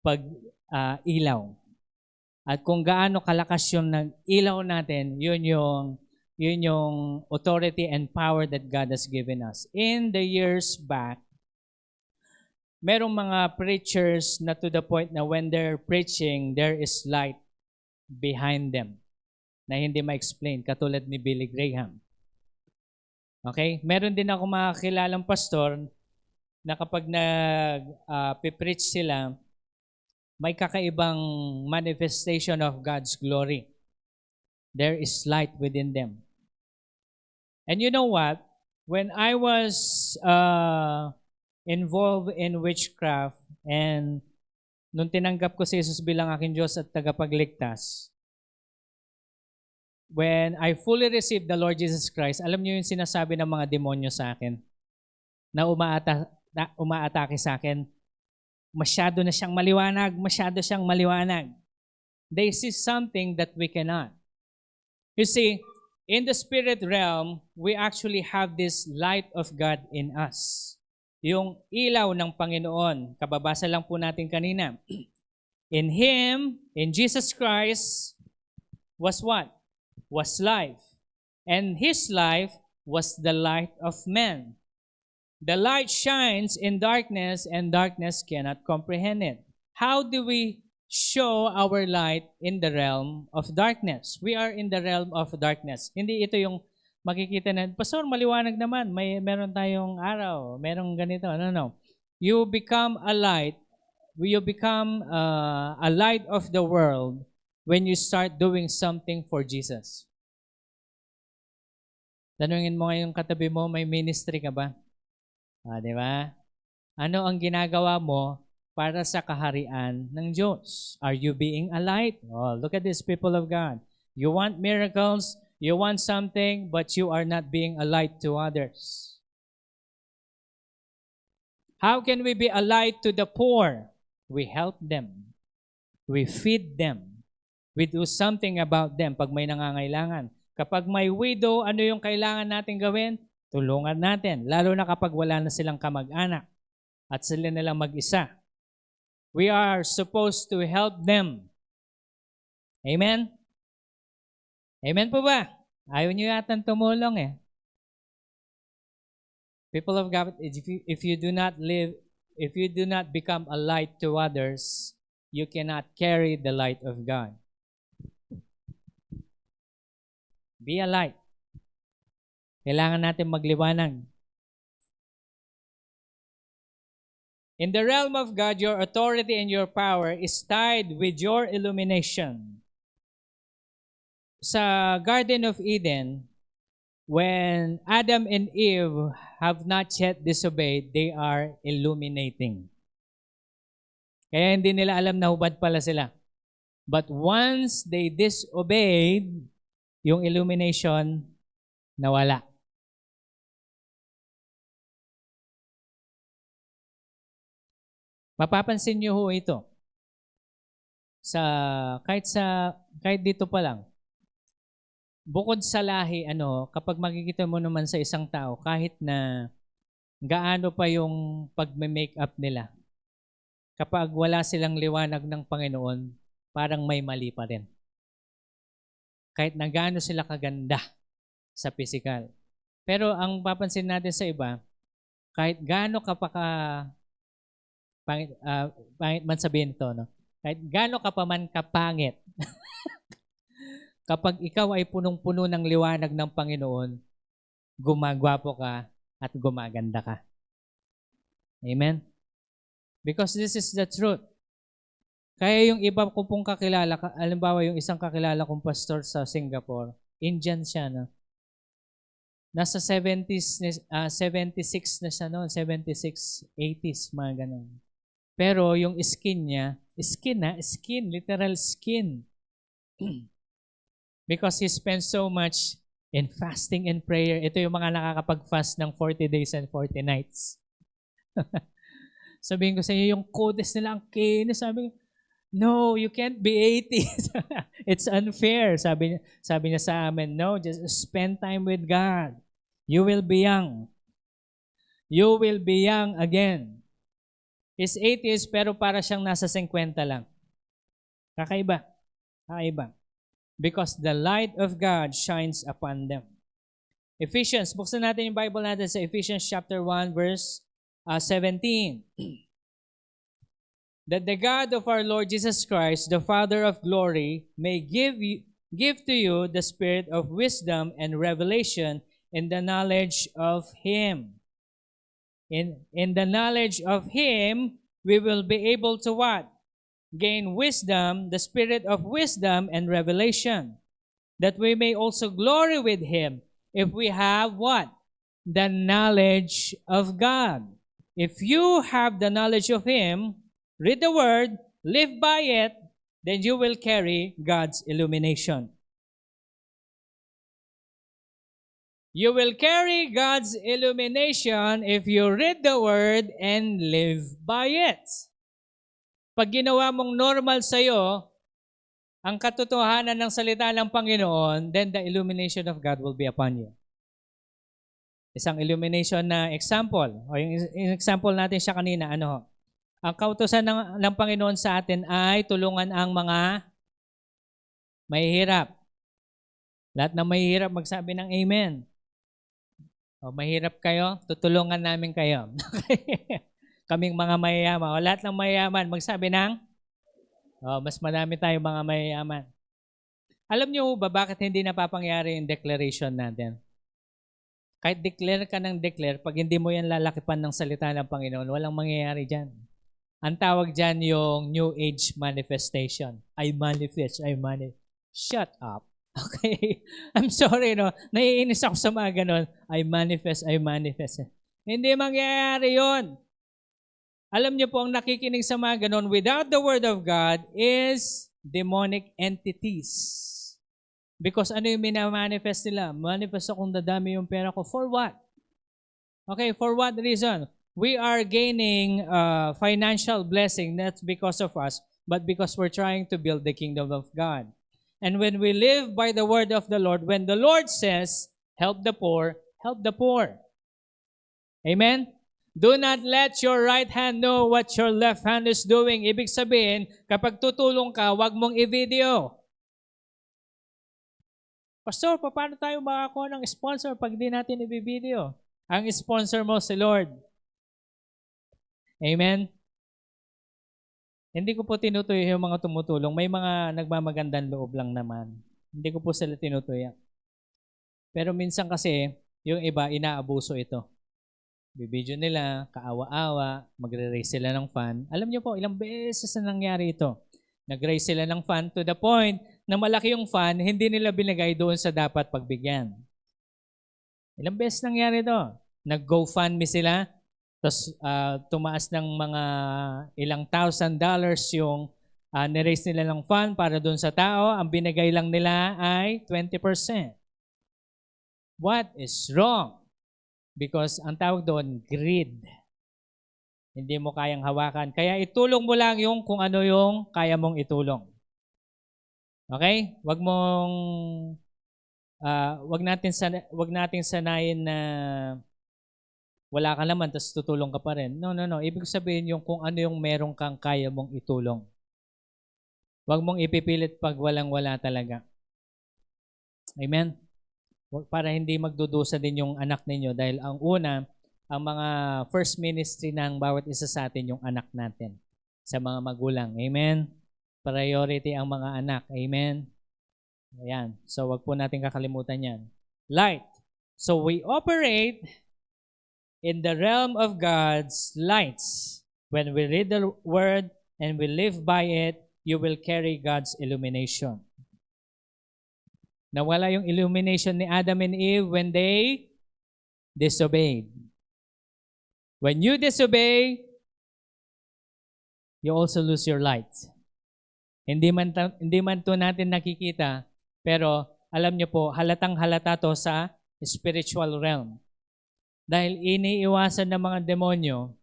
pag-ilaw. At kung gaano kalakas yung ilaw natin, yun yung authority and power that God has given us. In the years back, merong mga preachers na to the point na when they're preaching, there is light behind them na hindi ma-explain, katulad ni Billy Graham. Okay? Meron din ako mga kilalang pastor na kapag nag-preach sila, may kakaibang manifestation of God's glory. There is light within them. And you know what? When I was involved in witchcraft and nung tinanggap ko si Jesus bilang aking Diyos at tagapagligtas, when I fully received the Lord Jesus Christ, alam niyo yung sinasabi ng mga demonyo sa akin na umaatake sa akin, masyado siyang maliwanag. They see something that we cannot. You see, in the spirit realm, we actually have this light of God in us. Yung ilaw ng Panginoon. Kababasa lang po natin kanina. In Him, in Jesus Christ, was what? Was life. And His life was the light of men. The light shines in darkness, and darkness cannot comprehend it. How do we show our light in the realm of darkness? We are in the realm of darkness. Hindi ito yung makikita na, Pastor, maliwanag naman, meron tayong araw, merong ganito. No. You become a light. You become a light of the world when you start doing something for Jesus. Tanungin mo ngayong katabi mo, may ministry ka ba? Di ba? Ano ang ginagawa mo para sa kaharian ng Diyos? Are you being a light? Oh, look at this, people of God. You want miracles, you want something, but you are not being a light to others. How can we be a light to the poor? We help them. We feed them. We do something about them pag may nangangailangan. Kapag may widow, ano yung kailangan natin gawin? Tulungan natin. Lalo na kapag wala na silang kamag-anak at sila nilang mag-isa. We are supposed to help them. Amen? Amen po ba? Ayaw nyo yatang tumulong eh. People of God, if you do not live if you do not become a light to others, you cannot carry the light of God. Be a light. Kailangan natin magliwanag. In the realm of God, your authority and your power is tied with your illumination. Sa Garden of Eden, when Adam and Eve have not yet disobeyed, they are illuminating. Kaya hindi nila alam na hubad pala sila. But once they disobeyed, yung illumination nawala. Mapapansin niyo ho ito. Kahit dito pa lang. Bukod sa lahi, kapag makikita mo naman sa isang tao, kahit na gaano pa yung pagme-make up nila, kapag wala silang liwanag ng Panginoon, parang may mali pa rin. Kahit na gaano sila kaganda sa physical. Pero ang papansin natin sa iba, kahit gaano ka pa pangit man sabihin ito, no? Kahit gaano ka pa man kapangit, kapag ikaw ay punong-puno ng liwanag ng Panginoon, gumagwapo ka at gumaganda ka. Amen? Because this is the truth. Kaya yung iba ko pong kakilala, halimbawa yung isang kakilala kong pastor sa Singapore, Indian siya, no? Nasa 76 na siya noon, 76, 80s, mga ganun. Pero yung skin niya, skin, literal skin. Because he spends so much in fasting and prayer. Ito yung mga nakakapag-fast ng 40 days and 40 nights. Sabihin ko sa inyo, yung codes nila, ang kinis. Sabi ko, no, you can't be 80. It's unfair. Sabi niya sa amin, no, just spend time with God. You will be young. You will be young again. He's 80s pero para siyang nasa 50 lang. Kakaiba. Because the light of God shines upon them. Ephesians, buksan natin yung Bible natin sa Ephesians chapter 1 verse 17. That the God of our Lord Jesus Christ, the Father of glory, may give to you the spirit of wisdom and revelation in the knowledge of Him. In the knowledge of Him, we will be able to what? Gain wisdom, the spirit of wisdom and revelation, that we may also glory with Him if we have what? The knowledge of God. If you have the knowledge of Him, read the Word, live by it, then you will carry God's illumination. You will carry God's illumination if you read the Word and live by it. Pag ginawa mong normal sa'yo ang katotohanan ng salita ng Panginoon, then the illumination of God will be upon you. Isang illumination na example, o yung example natin siya kanina, ang kautusan ng Panginoon sa atin ay tulungan ang mga mahihirap. Lahat ng mahihirap magsabi ng amen. O, mahirap kayo, tutulungan namin kayo. Kaming mga mayayaman. O, lahat ng mayayaman, magsabi ng, mas madami tayong mga mayayaman. Alam niyo ba bakit hindi napapangyari yung declaration natin? Kahit declare ka ng declare, pag hindi mo yan lalakipan ng salita ng Panginoon, walang mangyayari dyan. Ang tawag dyan yung New Age manifestation. I manifest. Shut up. Okay? I'm sorry, no? Naiinis ako sa mga ganon. I manifest. Hindi mangyayari yun. Alam niyo po, ang nakikinig sa mga ganon without the Word of God is demonic entities. Because ano yung minamanifest nila? Manifest akong dadami yung pera ko. For what? Okay, for what reason? We are gaining financial blessing, not because of us, but because we're trying to build the kingdom of God. And when we live by the word of the Lord, when the Lord says, help the poor, help the poor. Amen? Do not let your right hand know what your left hand is doing. Ibig sabihin, kapag tutulong ka, wag mong i-video. Pastor, paano tayo makakuha ng sponsor pag di natin i-video? Ang sponsor mo si Lord. Amen? Hindi ko po tinutuyo yung mga tumutulong. May mga nagmamagandang loob lang naman. Hindi ko po sila tinutuya. Pero minsan kasi, yung iba, inaabuso ito. Bibidyo nila, kaawa-awa, magre-raise sila ng fan. Alam niyo po, ilang beses na nangyari ito. Nag-raise sila ng fan to the point na malaki yung fan, hindi nila binigay doon sa dapat pagbigyan. Ilang beses nangyari ito. Nag-GoFundMe sila, tapos tumaas ng mga ilang $1,000 yung niraise nila ng fund para doon sa tao. Ang binigay lang nila ay 20%. What is wrong? Because ang tawag doon, greed. Hindi mo kayang hawakan. Kaya itulong mo lang yung kung ano yung kaya mong itulong. Okay? Wag natin sanayin na wala ka naman tapos tutulong ka pa rin. No. Ibig sabihin yung kung ano yung meron kang kaya mong itulong. Wag mong ipipilit pag walang-wala talaga. Amen? Para hindi magdudusa din yung anak ninyo dahil ang una, ang mga first ministry ng bawat isa sa atin yung anak natin sa mga magulang. Amen? Priority ang mga anak. Amen? Ayan. So, wag po natin kakalimutan yan. Light. So, we operate in the realm of God's lights. When we read the word and we live by it, you will carry God's illumination. Nawala yung illumination ni Adam and Eve when they disobeyed. When you disobey, you also lose your light. Hindi man to natin nakikita, pero alam niyo po, halatang-halata to sa spiritual realm. Dahil iniiwasan ng mga demonyo,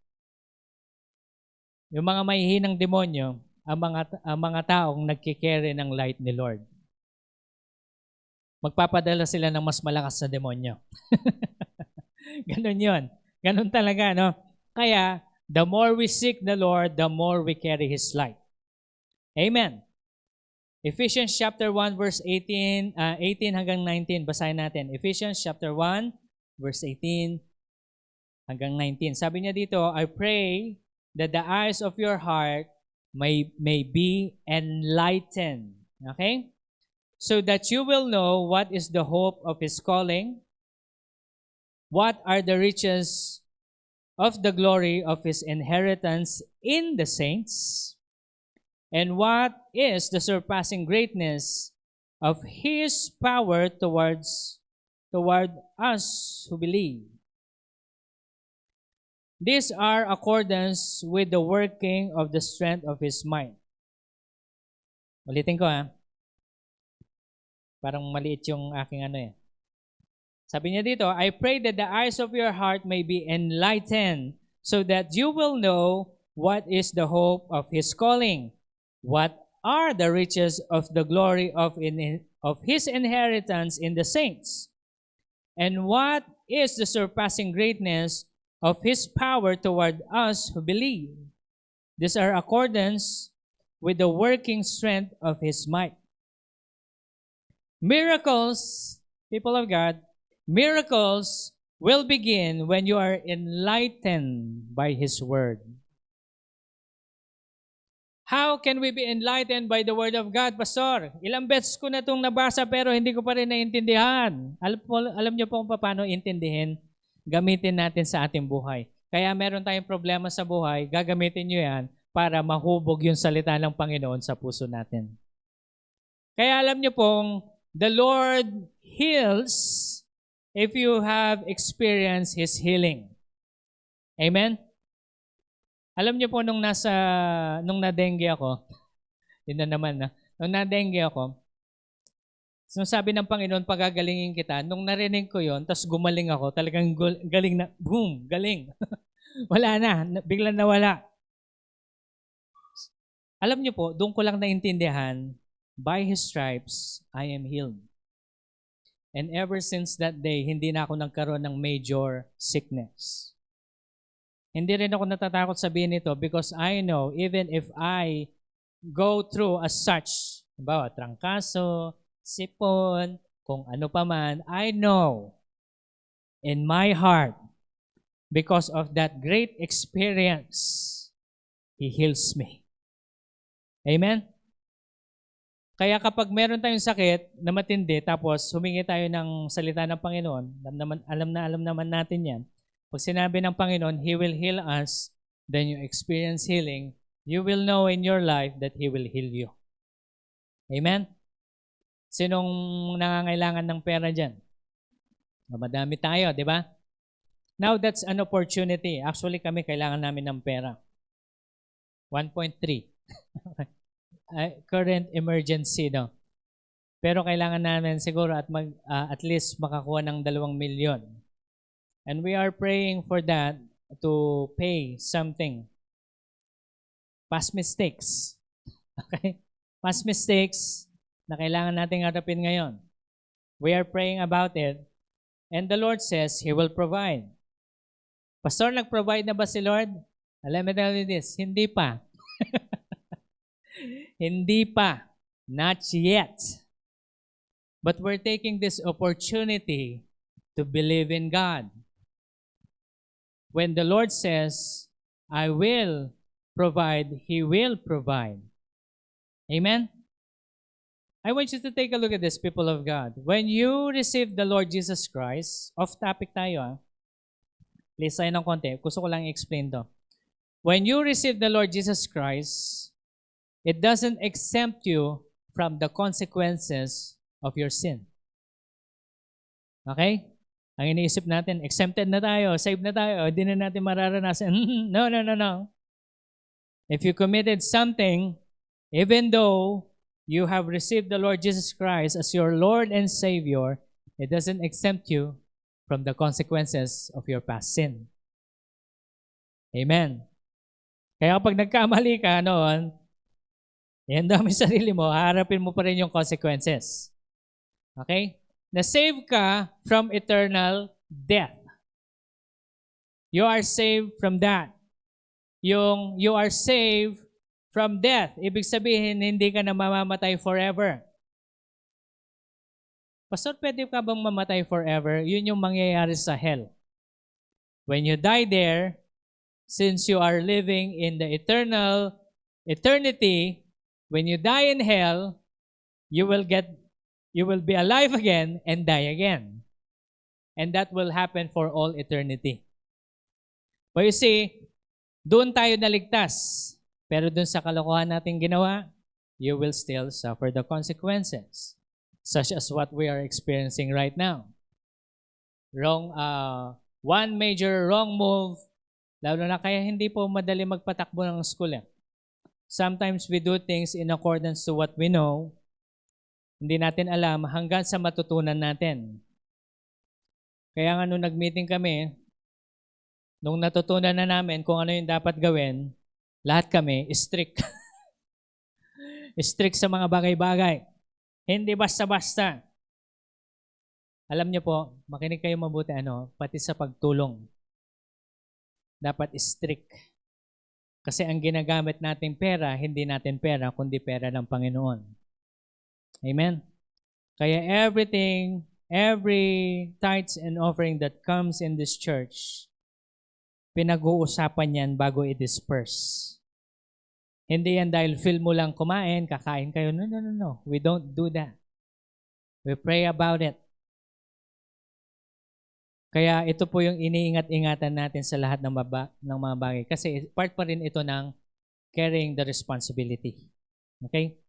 yung mga mahihinang demonyo, ang mga taong nagkikerry ng light ni Lord. Magpapadala sila ng mas malakas na demonyo. Ganon yun. Ganon talaga, no? Kaya, the more we seek the Lord, the more we carry His light. Amen. Ephesians chapter 1, verse 18 hanggang 19. Basahin natin. Ephesians chapter 1, verse 18 hanggang 19. Sabi niya dito, I pray that the eyes of your heart may be enlightened. Okay? So that you will know what is the hope of His calling, what are the riches of the glory of His inheritance in the saints, and what is the surpassing greatness of His power toward us who believe. These are accordance with the working of the strength of His might. Ulitin ko Parang maliit yung aking Sabi niya dito, I pray that the eyes of your heart may be enlightened so that you will know what is the hope of His calling, what are the riches of the glory of His inheritance in the saints, and what is the surpassing greatness of His power toward us who believe. These are accordance with the working strength of His might. Miracles, people of God, miracles will begin when you are enlightened by His Word. How can we be enlightened by the Word of God, Pastor? Ilang beses ko na itong nabasa pero hindi ko pa rin naintindihan. Alam niyo po kung paano intindihin? Gamitin natin sa ating buhay. Kaya meron tayong problema sa buhay, gagamitin niyo yan para mahubog yung salita ng Panginoon sa puso natin. Kaya alam niyo pong the Lord heals if you have experienced His healing. Amen? Alam niyo po nung na-dengue ako, yun na naman nung na-dengue ako, sabi ng Panginoon, pagagalingin kita, nung narinig ko yon, tapos gumaling ako, talagang galing na, boom, galing. Wala na, biglang nawala. Alam niyo po, doon ko lang naintindihan, by His stripes, I am healed. And ever since that day, hindi na ako nagkaroon ng major sickness. Hindi rin ako natatakot sabihin ito because I know even if I go through as such, halimbawa, trangkaso, sipon, kung ano pa man, I know in my heart because of that great experience, He heals me. Amen? Kaya kapag meron tayong sakit na matindi, tapos humingi tayo ng salita ng Panginoon, alam naman natin yan. Pag sinabi ng Panginoon, He will heal us, then you experience healing, you will know in your life that He will heal you. Amen? Sinong nangangailangan ng pera dyan? Madami tayo, di ba? Now, that's an opportunity. Actually, kami kailangan namin ng pera. 1.3. Current emergency, no? Pero kailangan namin siguro at least makakuha ng 2 milyon. And we are praying for that to pay something. Past mistakes. Okay? Past mistakes na kailangan nating harapin ngayon. We are praying about it. And the Lord says He will provide. Pastor, nag-provide na ba si Lord? Let me tell you this, hindi pa. Hindi pa. Not yet. But we're taking this opportunity to believe in God. When the Lord says, I will provide, He will provide. Amen? I want you to take a look at this, people of God. When you receive the Lord Jesus Christ, off topic tayo, please tayo ng konti. Gusto ko lang i-explain to. When you receive the Lord Jesus Christ, it doesn't exempt you from the consequences of your sin. Okay? Ang iniisip natin, exempted na tayo, saved na tayo, hindi na natin mararanasan. No. If you committed something, even though you have received the Lord Jesus Christ as your Lord and Savior, it doesn't exempt you from the consequences of your past sin. Amen. Kaya kapag nagkamali ka noon, ihanda mo yung sarili mo, haharapin mo pa rin yung consequences. Okay? Na-save ka from eternal death. You are saved from that. Yung you are saved from death. Ibig sabihin, hindi ka na mamamatay forever. Pastor, pwede ka bang mamatay forever? Yun yung mangyayari sa hell. When you die there, since you are living in the eternity, when you die in hell, you will be alive again and die again. And that will happen for all eternity. But you see, doon tayo naligtas. Pero doon sa kalokohan nating ginawa, you will still suffer the consequences. Such as what we are experiencing right now. One major wrong move, lalo na kaya hindi po madali magpatakbo ng school. Sometimes we do things in accordance to what we know. Hindi natin alam hanggang sa matutunan natin. Kaya nga nung nag-meeting kami, nung natutunan na namin kung ano yung dapat gawin, lahat kami strict. Strict sa mga bagay-bagay. Hindi basta-basta. Alam niyo po, makinig kayo mabuti, pati sa pagtulong. Dapat strict. Kasi ang ginagamit nating pera, hindi natin pera, kundi pera ng Panginoon. Amen? Kaya every tithes and offering that comes in this church, pinag-uusapan yan bago i-disperse. Hindi yan dahil feel mo lang kumain, kakain kayo. No. We don't do that. We pray about it. Kaya ito po yung iniingat-ingatan natin sa lahat ng mga bagay. Kasi part pa rin ito ng carrying the responsibility. Okay?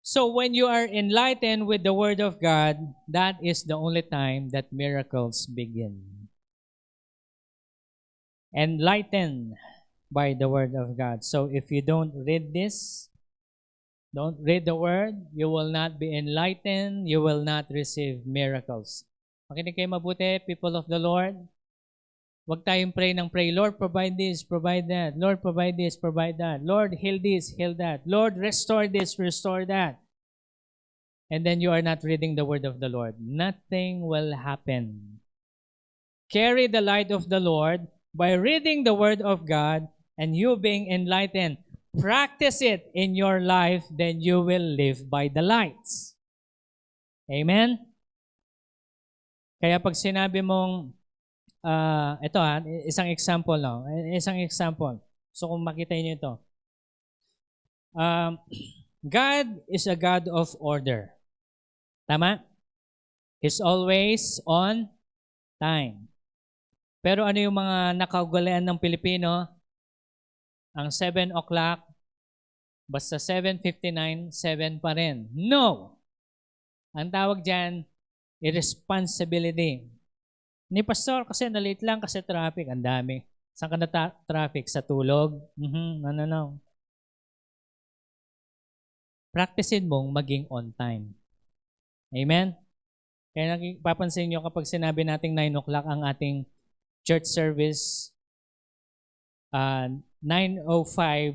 So when you are enlightened with the Word of God, that is the only time that miracles begin. Enlightened by the Word of God. So if you don't read this, don't read the Word, you will not be enlightened, you will not receive miracles. Makinig kayo mabuti, people of the Lord. Huwag tayong pray, Lord, provide this, provide that. Lord, provide this, provide that. Lord, heal this, heal that. Lord, restore this, restore that. And then you are not reading the Word of the Lord. Nothing will happen. Carry the light of the Lord by reading the Word of God and you being enlightened. Practice it in your life, then you will live by the lights. Amen? Kaya pag sinabi mong ito isang example, no? Isang example. So kung makita niyo ito. God is a God of order. Tama? He's always on time. Pero ano yung mga nakaugalian ng Pilipino? Ang 7 o'clock, basta 7:59, 7 pa rin. No! Ang tawag dyan, irresponsibility. Ni Pastor, kasi na-late lang kasi traffic. Ang dami. Saan ka na traffic? Sa tulog? No. Practicein mong maging on time. Amen? Kaya papansin nyo kapag sinabi nating 9 o'clock ang ating church service, 9:05,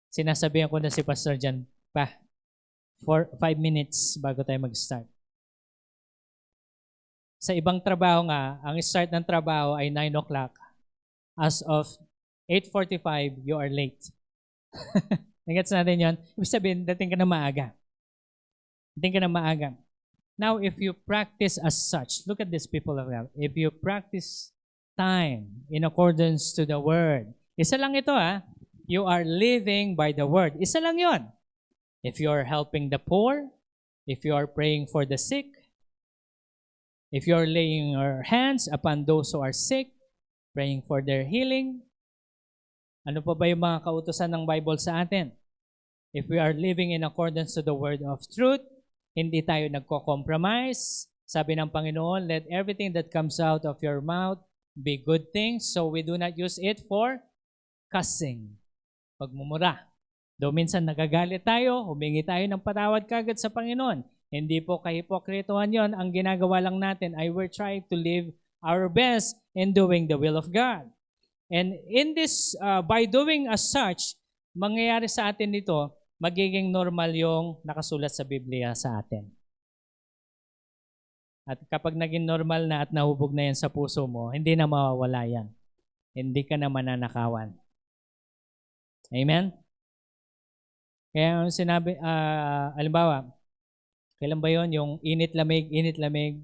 sinasabihan ko na si Pastor dyan, 5 minutes bago tayo mag-start. Sa ibang trabaho nga, ang start ng trabaho ay 9 o'clock. As of 8:45, you are late. Nagets natin yun? Ibig sabihin, dating ka na maaga. Now, if you practice as such, look at this, people of God. If you practice time in accordance to the Word, isa lang ito you are living by the Word. Isa lang yon. If you are helping the poor, if you are praying for the sick, if you are laying your hands upon those who are sick, praying for their healing, ano pa ba yung mga kautusan ng Bible sa atin? If we are living in accordance to the word of truth, hindi tayo nagko-compromise. Sabi ng Panginoon, let everything that comes out of your mouth be good things, so we do not use it for cussing, pagmumura. Though minsan nagagalit tayo, humingi tayo ng patawad kagad sa Panginoon. Hindi po kahipokritohan yon. Ang ginagawa lang natin ay we're trying to live our best in doing the will of God. And in this, by doing as such, mangyayari sa atin dito, magiging normal yung nakasulat sa Biblia sa atin. At kapag naging normal na at nahubog na yan sa puso mo, hindi na mawawala yan. Hindi ka na mananakawan. Amen? Kaya sinabi, halimbawa, kailan ba yun? Yung init-lamig,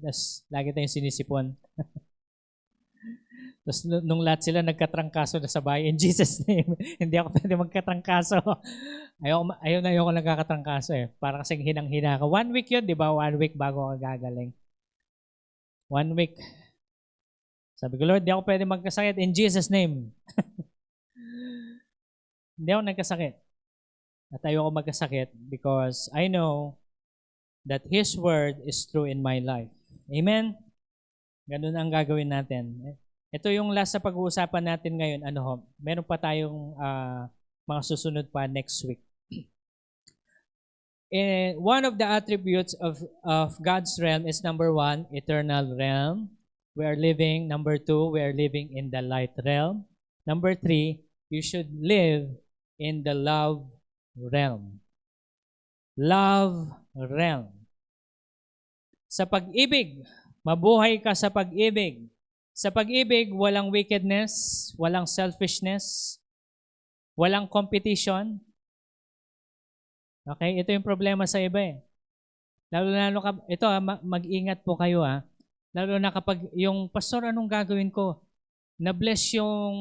tapos lagi tayong sinisipon. Tapos nung lahat sila nagkatrangkaso na sa bahay, in Jesus' name, hindi ako pwede magkatrangkaso. Ayoko nagkakatrangkaso Para kasing hinang-hina ka. 1 week yun, di ba? 1 week bago ako gagaling. 1 week. Sabi ko, Lord, di ako pwede magkasakit in Jesus' name. Hindi ako nagkasakit. At ayoko magkasakit because I know that His Word is true in my life. Amen? Ganun ang gagawin natin. Ito yung last sa pag-uusapan natin ngayon. Meron pa tayong mga susunod pa next week. And one of the attributes of God's realm is number 1, eternal realm. We are living. Number 2, we are living in the light realm. Number 3, you should live in the love realm. Love realm. Sa pag-ibig, mabuhay ka sa pag-ibig. Sa pag-ibig, walang wickedness, walang selfishness, walang competition. Okay? Ito yung problema sa iba Lalo ito mag-ingat po kayo Lalo na kapag yung pastor, anong gagawin ko? Na-bless yung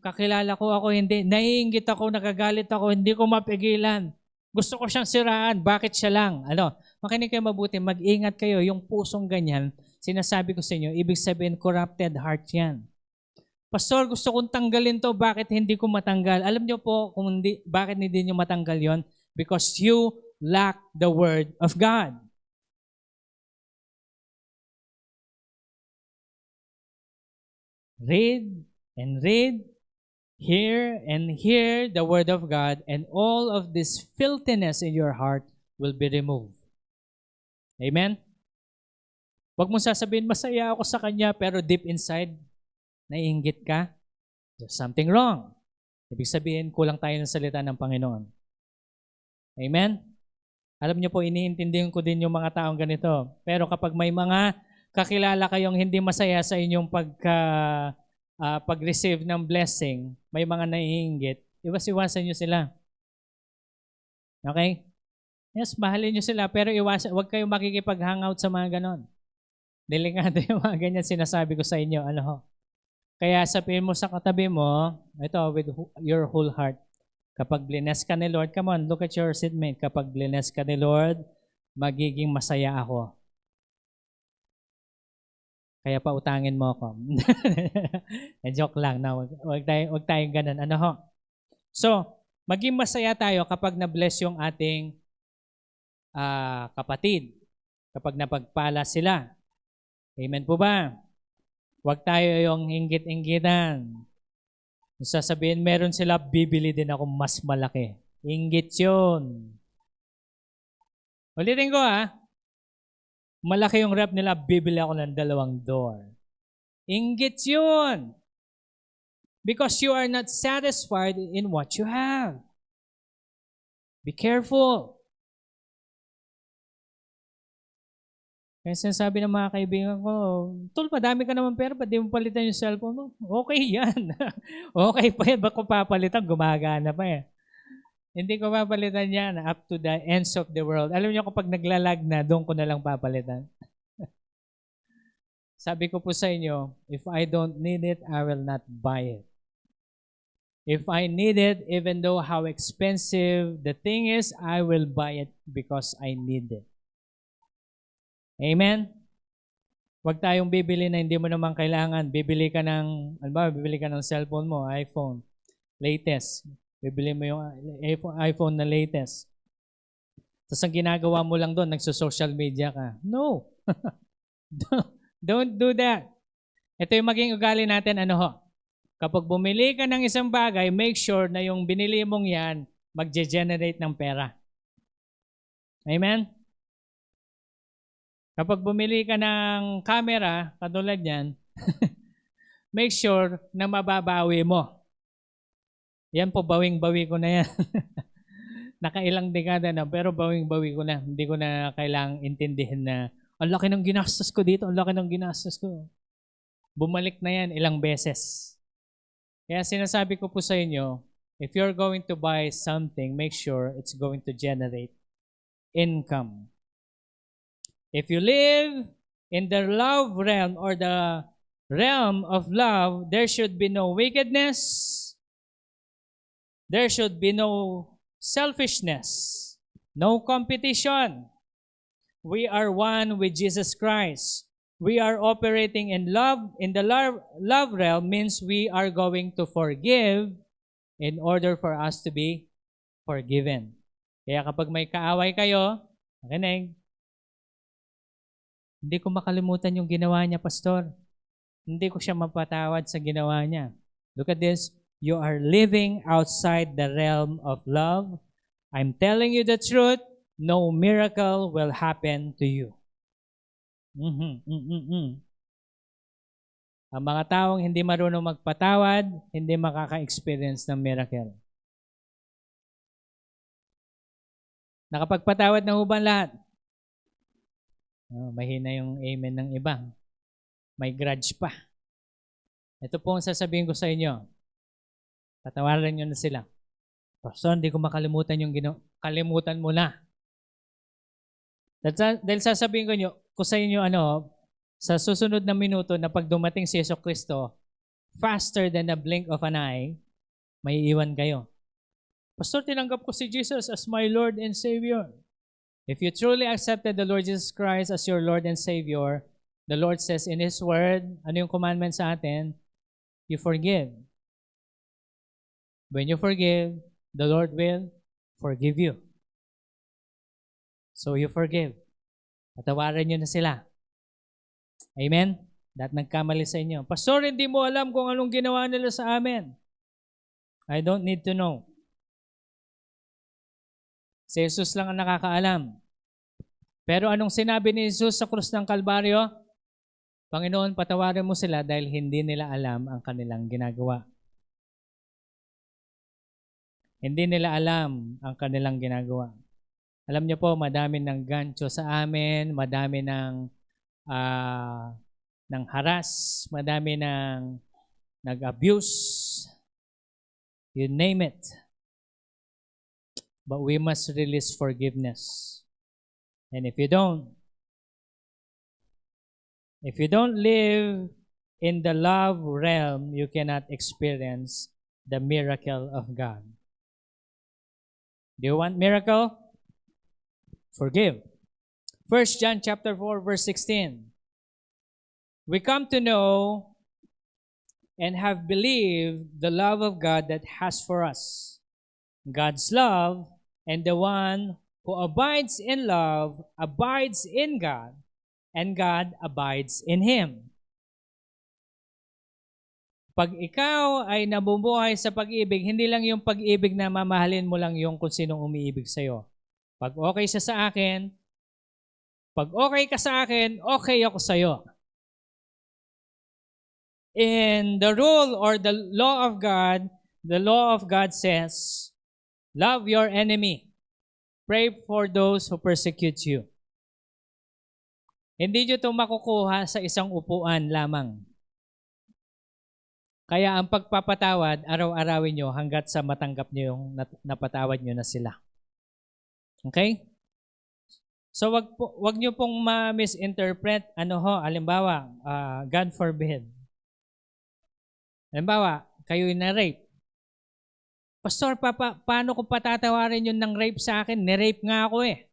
kakilala ko, ako hindi. Naiinggit ako, nagagalit ako, hindi ko mapigilan. Gusto ko siyang siraan, bakit siya lang? Makinig kayo mabuti, mag-ingat kayo. Yung pusong ganyan, sinasabi ko sa inyo, ibig sabihin, corrupted heart yan. Pastor, gusto kong tanggalin to, bakit hindi ko matanggal? Alam niyo po kung bakit hindi niyo matanggal yon? Because you lack the Word of God. Read and read, hear and hear the Word of God, and all of this filthiness in your heart will be removed. Amen? Huwag mong sasabihin, masaya ako sa Kanya, pero deep inside, naiinggit ka. There's something wrong. Ibig sabihin, kulang tayo ng salita ng Panginoon. Amen? Alam niyo po, iniintindihan ko din yung mga taong ganito. Pero kapag may mga kakilala kayong hindi masaya sa inyong pag-receive ng blessing, may mga naiinggit, iwas-iwasan nyo sila. Okay? Yes, mahalin nyo sila, pero huwag kayong makikipag-hangout sa mga ganon. Delikado yung mga ganyan sinasabi ko sa inyo. Kaya sabihin mo sa katabi mo, ito, with your whole heart. Kapag bless ka ni Lord, come on, look at your seatmate. Kapag bless ka ni Lord, magiging masaya ako. Kaya pautangin mo ako. Joke lang. No? Wag tayong ganun. Ano ho? So, maging masaya tayo kapag na-bless yung ating kapatid. Kapag napagpala sila. Amen po ba? Huwag tayo yung inggit-inggitan. Sasabihin, meron sila, bibili din ako mas malaki. Inggit yun. Ulitin ko malaki yung rep nila, bibili ako ng 2 door. Inggit yun. Because you are not satisfied in what you have. Be careful. Kaya sinasabi ng mga kaibigan ko, tol, madami ka naman pera, ba't di mo palitan yung cellphone mo? Okay yan. Okay pa yan, ba't ko papalitan? Gumagana pa eh. Hindi ko papalitan yan up to the ends of the world. Alam niyo kapag naglalag na, doon ko na lang papalitan. Sabi ko po sa inyo, if I don't need it, I will not buy it. If I need it, even though how expensive the thing is, I will buy it because I need it. Amen? Huwag tayong bibili na hindi mo naman kailangan. Bibili ka ng cellphone mo, iPhone, latest. Bibili mo yung iPhone na latest. Tapos ang ginagawa mo lang doon, nagso-social media ka. No. Don't do that. Ito yung maging ugali natin, Kapag bumili ka ng isang bagay, make sure na yung binili mong yan, magge-generate ng pera. Amen? Kapag bumili ka ng camera, katulad yan, make sure na mababawi mo. Yan po, bawing-bawi ko na yan. Nakailang dekada na, pero bawing-bawi ko na. Hindi ko na kailangang intindihin na, ang laki ng ginastos ko dito, ang laki ng ginastos ko. Bumalik na yan ilang beses. Kaya sinasabi ko po sa inyo, if you're going to buy something, make sure it's going to generate income. If you live in the love realm or the realm of love, there should be no wickedness. There should be no selfishness, no competition. We are one with Jesus Christ. We are operating in love. In the love realm means we are going to forgive in order for us to be forgiven. Kaya kapag may kaaway kayo, makinig, hindi ko makalimutan yung ginawa niya, Pastor. Hindi ko siya mapatawad sa ginawa niya. Look at this. You are living outside the realm of love. I'm telling you the truth. No miracle will happen to you. Ang mga taong hindi marunong magpatawad, hindi makaka-experience ng miracle. Nakapagpatawad na ho ba lahat? Mahina yung amen ng iba. May grudge pa. Ito po ang sasabihin ko sa inyo. Patawaran nyo na sila. Pastor, hindi ko makalimutan yung kalimutan mo na. Dahil sasabihin ko sa inyo, sa susunod na minuto na pag dumating si Yesu Cristo, faster than a blink of an eye, may iwan kayo. Pastor, tinanggap ko si Jesus as my Lord and Savior. If you truly accepted the Lord Jesus Christ as your Lord and Savior, the Lord says in His Word, ano yung commandment sa atin? You forgive. When you forgive, the Lord will forgive you. So you forgive. Patawaran nyo na sila. Amen? Dahil nagkamali sa inyo. Pastor, hindi mo alam kung anong ginawa nila sa amin. I don't need to know. Si Jesus lang ang nakakaalam. Pero anong sinabi ni Jesus sa krus ng Kalbaryo? Panginoon, patawarin mo sila dahil hindi nila alam ang kanilang ginagawa. Hindi nila alam ang kanilang ginagawa. Alam niyo po, madami ng gancho sa amin, madami ng haras, madami ng nag-abuse, you name it. But we must release forgiveness. And if you don't live in the love realm, you cannot experience the miracle of God. Do you want miracle? Forgive. 1 John chapter 4, verse 16. We come to know and have believed the love of God that has for us. God's love, and the one who abides in love abides in God, and God abides in him. Pag ikaw ay nabubuhay sa pag-ibig, hindi lang yung pag-ibig na mamahalin mo lang yung kung sinong umiibig sa'yo. Pag okay siya sa akin, pag okay ka sa akin, okay ako sa'yo. In the rule or the law of God says, love your enemy. Pray for those who persecute you. Hindi nyo ito makukuha sa isang upuan lamang. Kaya ang pagpapatawad, araw-arawin nyo hanggat sa matanggap nyo yung napatawad nyo na sila. Okay? So wag nyo pong ma-misinterpret, halimbawa, God forbid. Halimbawa, kayo na-rape. Pastor, paano ko patatawarin yun ng rape sa akin? Ni-rape nga ako eh.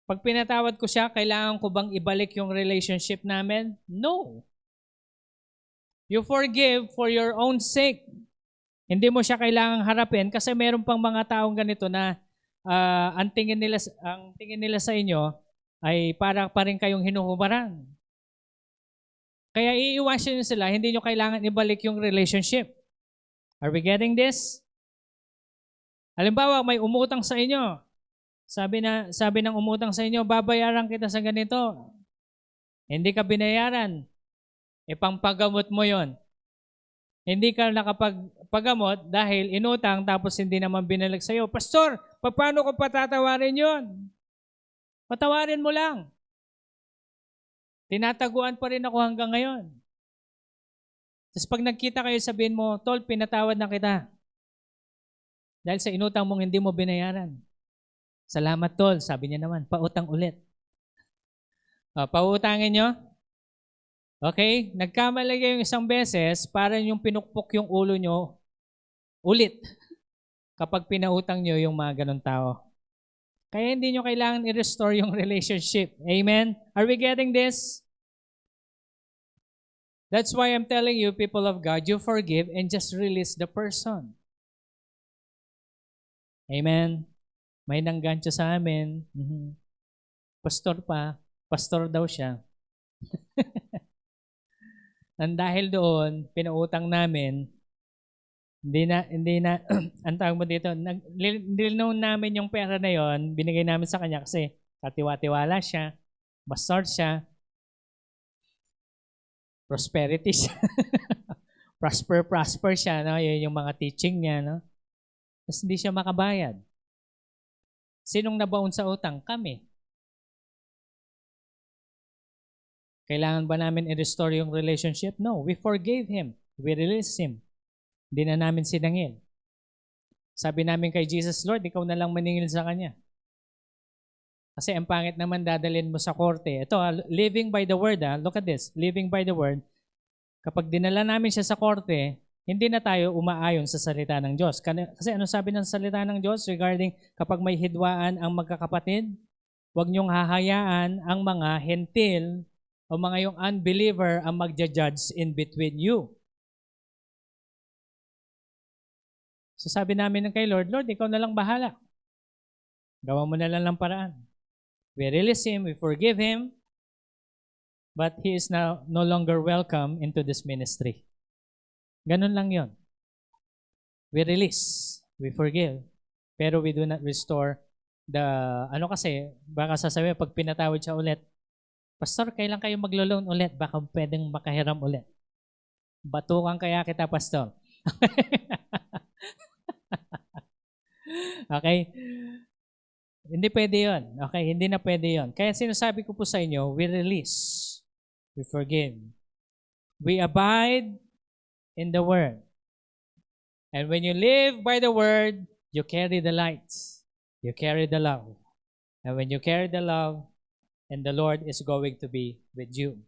Pag pinatawad ko siya, kailangan ko bang ibalik yung relationship namin? No. You forgive for your own sake. Hindi mo siya kailangang harapin kasi meron pang mga taong ganito na ang tingin nila sa inyo ay para pa rin kayong hinuhubaran. Kaya iiwasan nyo sila, hindi nyo kailangan ibalik yung relationship. Are we getting this? Halimbawa, may umutang sa inyo. Sabi ng umutang sa inyo, babayaran kita sa ganito. Hindi ka binayaran. Pampagamot mo yon. Hindi ka nakapagpagamot dahil inutang tapos hindi naman binalik sa iyo. Pastor, paano ko patatawarin yon? Patawarin mo lang. Tinataguan pa rin ako hanggang ngayon. Tapos pag nagkita kayo, sabihin mo, Tol, pinatawad na kita. Dahil sa inutang mong hindi mo binayaran. Salamat, Tol. Sabi niya naman, pautang ulit. Pautangin nyo? Okay? Nagkamali kayo yung isang beses para yung pinukpok yung ulo nyo ulit kapag pinautang nyo yung mga ganun tao. Kaya hindi nyo kailangan i-restore yung relationship. Amen? Are we getting this? That's why I'm telling you, people of God, you forgive and just release the person. Amen? May nanggancho sa amin. Pastor pa. Pastor daw siya. Nang dahil doon, pinuutang namin, hindi na, ang tawag mo dito, nilinoon namin yung pera na yon, binigay namin sa kanya kasi katiwa-tiwala siya, bastard siya, prosperity siya, prosper siya, no? Yun yung mga teaching niya, no? Tapos hindi siya makabayad. Sinong nabaon sa utang? Kami. Kailangan ba namin i-restore yung relationship? No, we forgave him. We released him. Hindi na namin sinangil. Sabi namin kay Jesus, Lord, ikaw na lang maningil sa kanya. Kasi ang pangit naman dadalhin mo sa korte. Ito, living by the word, look at this. Living by the word. Kapag dinala namin siya sa korte, hindi na tayo umaayon sa salita ng Diyos. Kasi ano sabi ng salita ng Diyos regarding kapag may hidwaan ang magkakapatid? Huwag niyong hahayaan ang mga hentil o mga yung unbeliever ang magja-judge in between you. So sabi namin kay Lord, ikaw na lang bahala. Gawa mo na lang ng paraan. We release him, we forgive him, but he is now no longer welcome into this ministry. Ganun lang yon. We release, we forgive, pero we do not restore the, kasi, baka sasabihin, pag pinatawad siya ulit, Pastor, kailan kayo maglo-loan ulit? Baka pwedeng makahiram ulit. Batukan kaya kita, Pastor. Okay? Hindi pwede yun. Okay? Hindi na pwede yun. Kaya sinasabi ko po sa inyo, we release. We forgive. We abide in the Word. And when you live by the Word, you carry the light. You carry the love. And when you carry the love, and the Lord is going to be with you.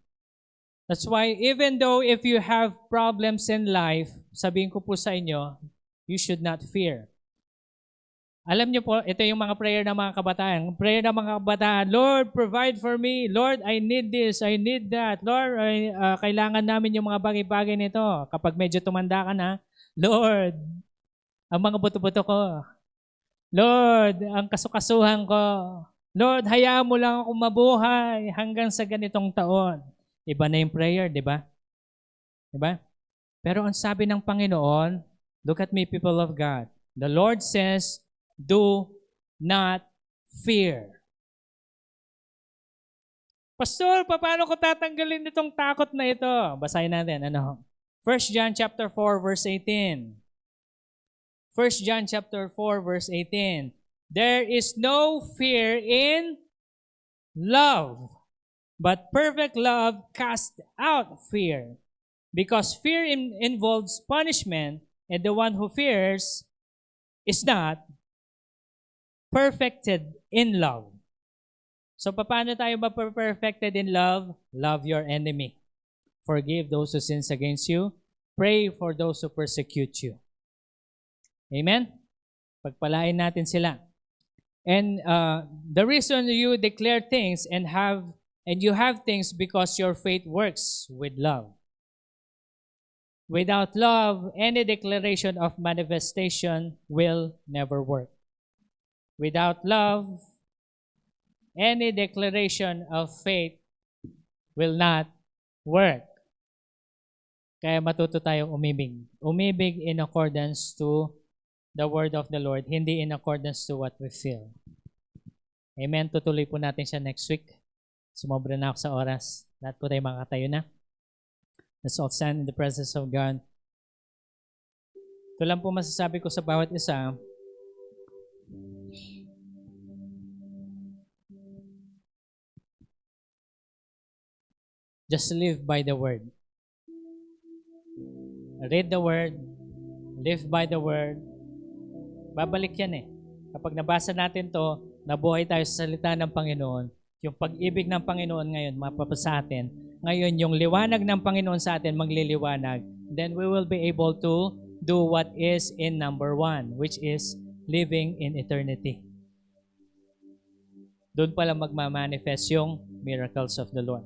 That's why even though if you have problems in life, sabihin ko po sa inyo, you should not fear. Alam niyo po, ito yung mga prayer ng mga kabataan. Prayer ng mga kabataan, Lord, provide for me. Lord, I need this, I need that. Lord, kailangan namin yung mga bagay-bagay nito. Kapag medyo tumanda ka na, Lord, ang mga buto-buto ko. Lord, ang kasukasuhan ko. Lord, hayaan mo lang ako mabuhay hanggang sa ganitong taon. Iba na yung prayer, di ba? Di ba? Pero ang sabi ng Panginoon, look at me, people of God. The Lord says, do not fear. Pastor, paano ko tatanggalin itong takot na ito? Basahin natin. 1 John chapter 4 verse 18. 1 John chapter 4 verse 18. There is no fear in love, but perfect love casts out fear, because fear involves punishment, and the one who fears is not perfected in love. So, paano tayo perfected in love? Love your enemy. Forgive those who sins against you. Pray for those who persecute you. Amen? Pagpalain natin sila. And the reason you declare things and you have things because your faith works with love. Without love, any declaration of manifestation will never work. Without love, any declaration of faith will not work. Kaya matuto tayong umibig. Umibig in accordance to the word of the Lord, hindi in accordance to what we feel. Amen. Tutuloy po natin siya next week. Sumobra na ako sa oras. Lahat po tayo makatayo na. Let's all stand in the presence of God. Ito lang po masasabi ko sa bawat isa. Just live by the word. Read the word. Live by the word. Babalik yan eh. Kapag nabasa natin to, nabuhay tayo sa salita ng Panginoon, yung pag-ibig ng Panginoon ngayon, mapapasa atin. Ngayon, yung liwanag ng Panginoon sa atin, magliliwanag. Then we will be able to do what is in number 1, which is living in eternity. Doon pala magmamanifest yung miracles of the Lord.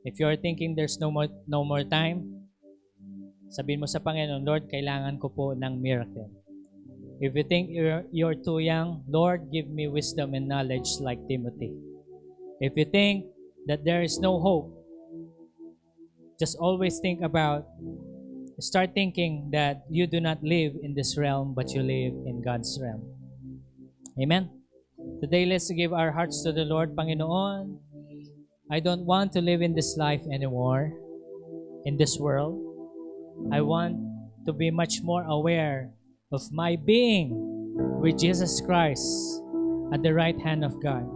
If you're thinking there's no more time, sabihin mo sa Panginoon, Lord, kailangan ko po ng miracle. If you think you're too young, Lord, give me wisdom and knowledge like Timothy. If you think that there is no hope, just always start thinking that you do not live in this realm, but you live in God's realm. Amen? Today, let's give our hearts to the Lord. Panginoon, I don't want to live in this life anymore, in this world. I want to be much more aware of my being with Jesus Christ at the right hand of God.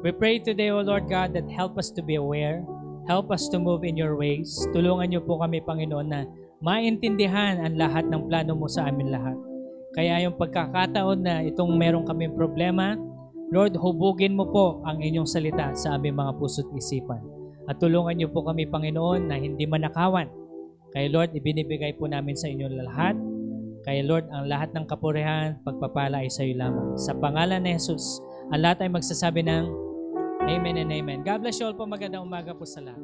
We pray today, O Lord God, that help us to be aware, help us to move in your ways. Tulungan niyo po kami, Panginoon, na maintindihan ang lahat ng plano mo sa amin lahat. Kaya yung pagkakataon na itong meron kaming problema, Lord, hubugin mo po ang inyong salita sa aming mga puso't isipan. At tulungan niyo po kami, Panginoon, na hindi manakawan. Kaya Lord, ibinibigay po namin sa inyo lahat. Kaya Lord, ang lahat ng kapurihan, pagpapala ay sa iyo lamang. Sa pangalan ni Jesus, ang lahat ay magsasabi ng Amen and Amen. God bless you all po. Magandang umaga po sa lahat.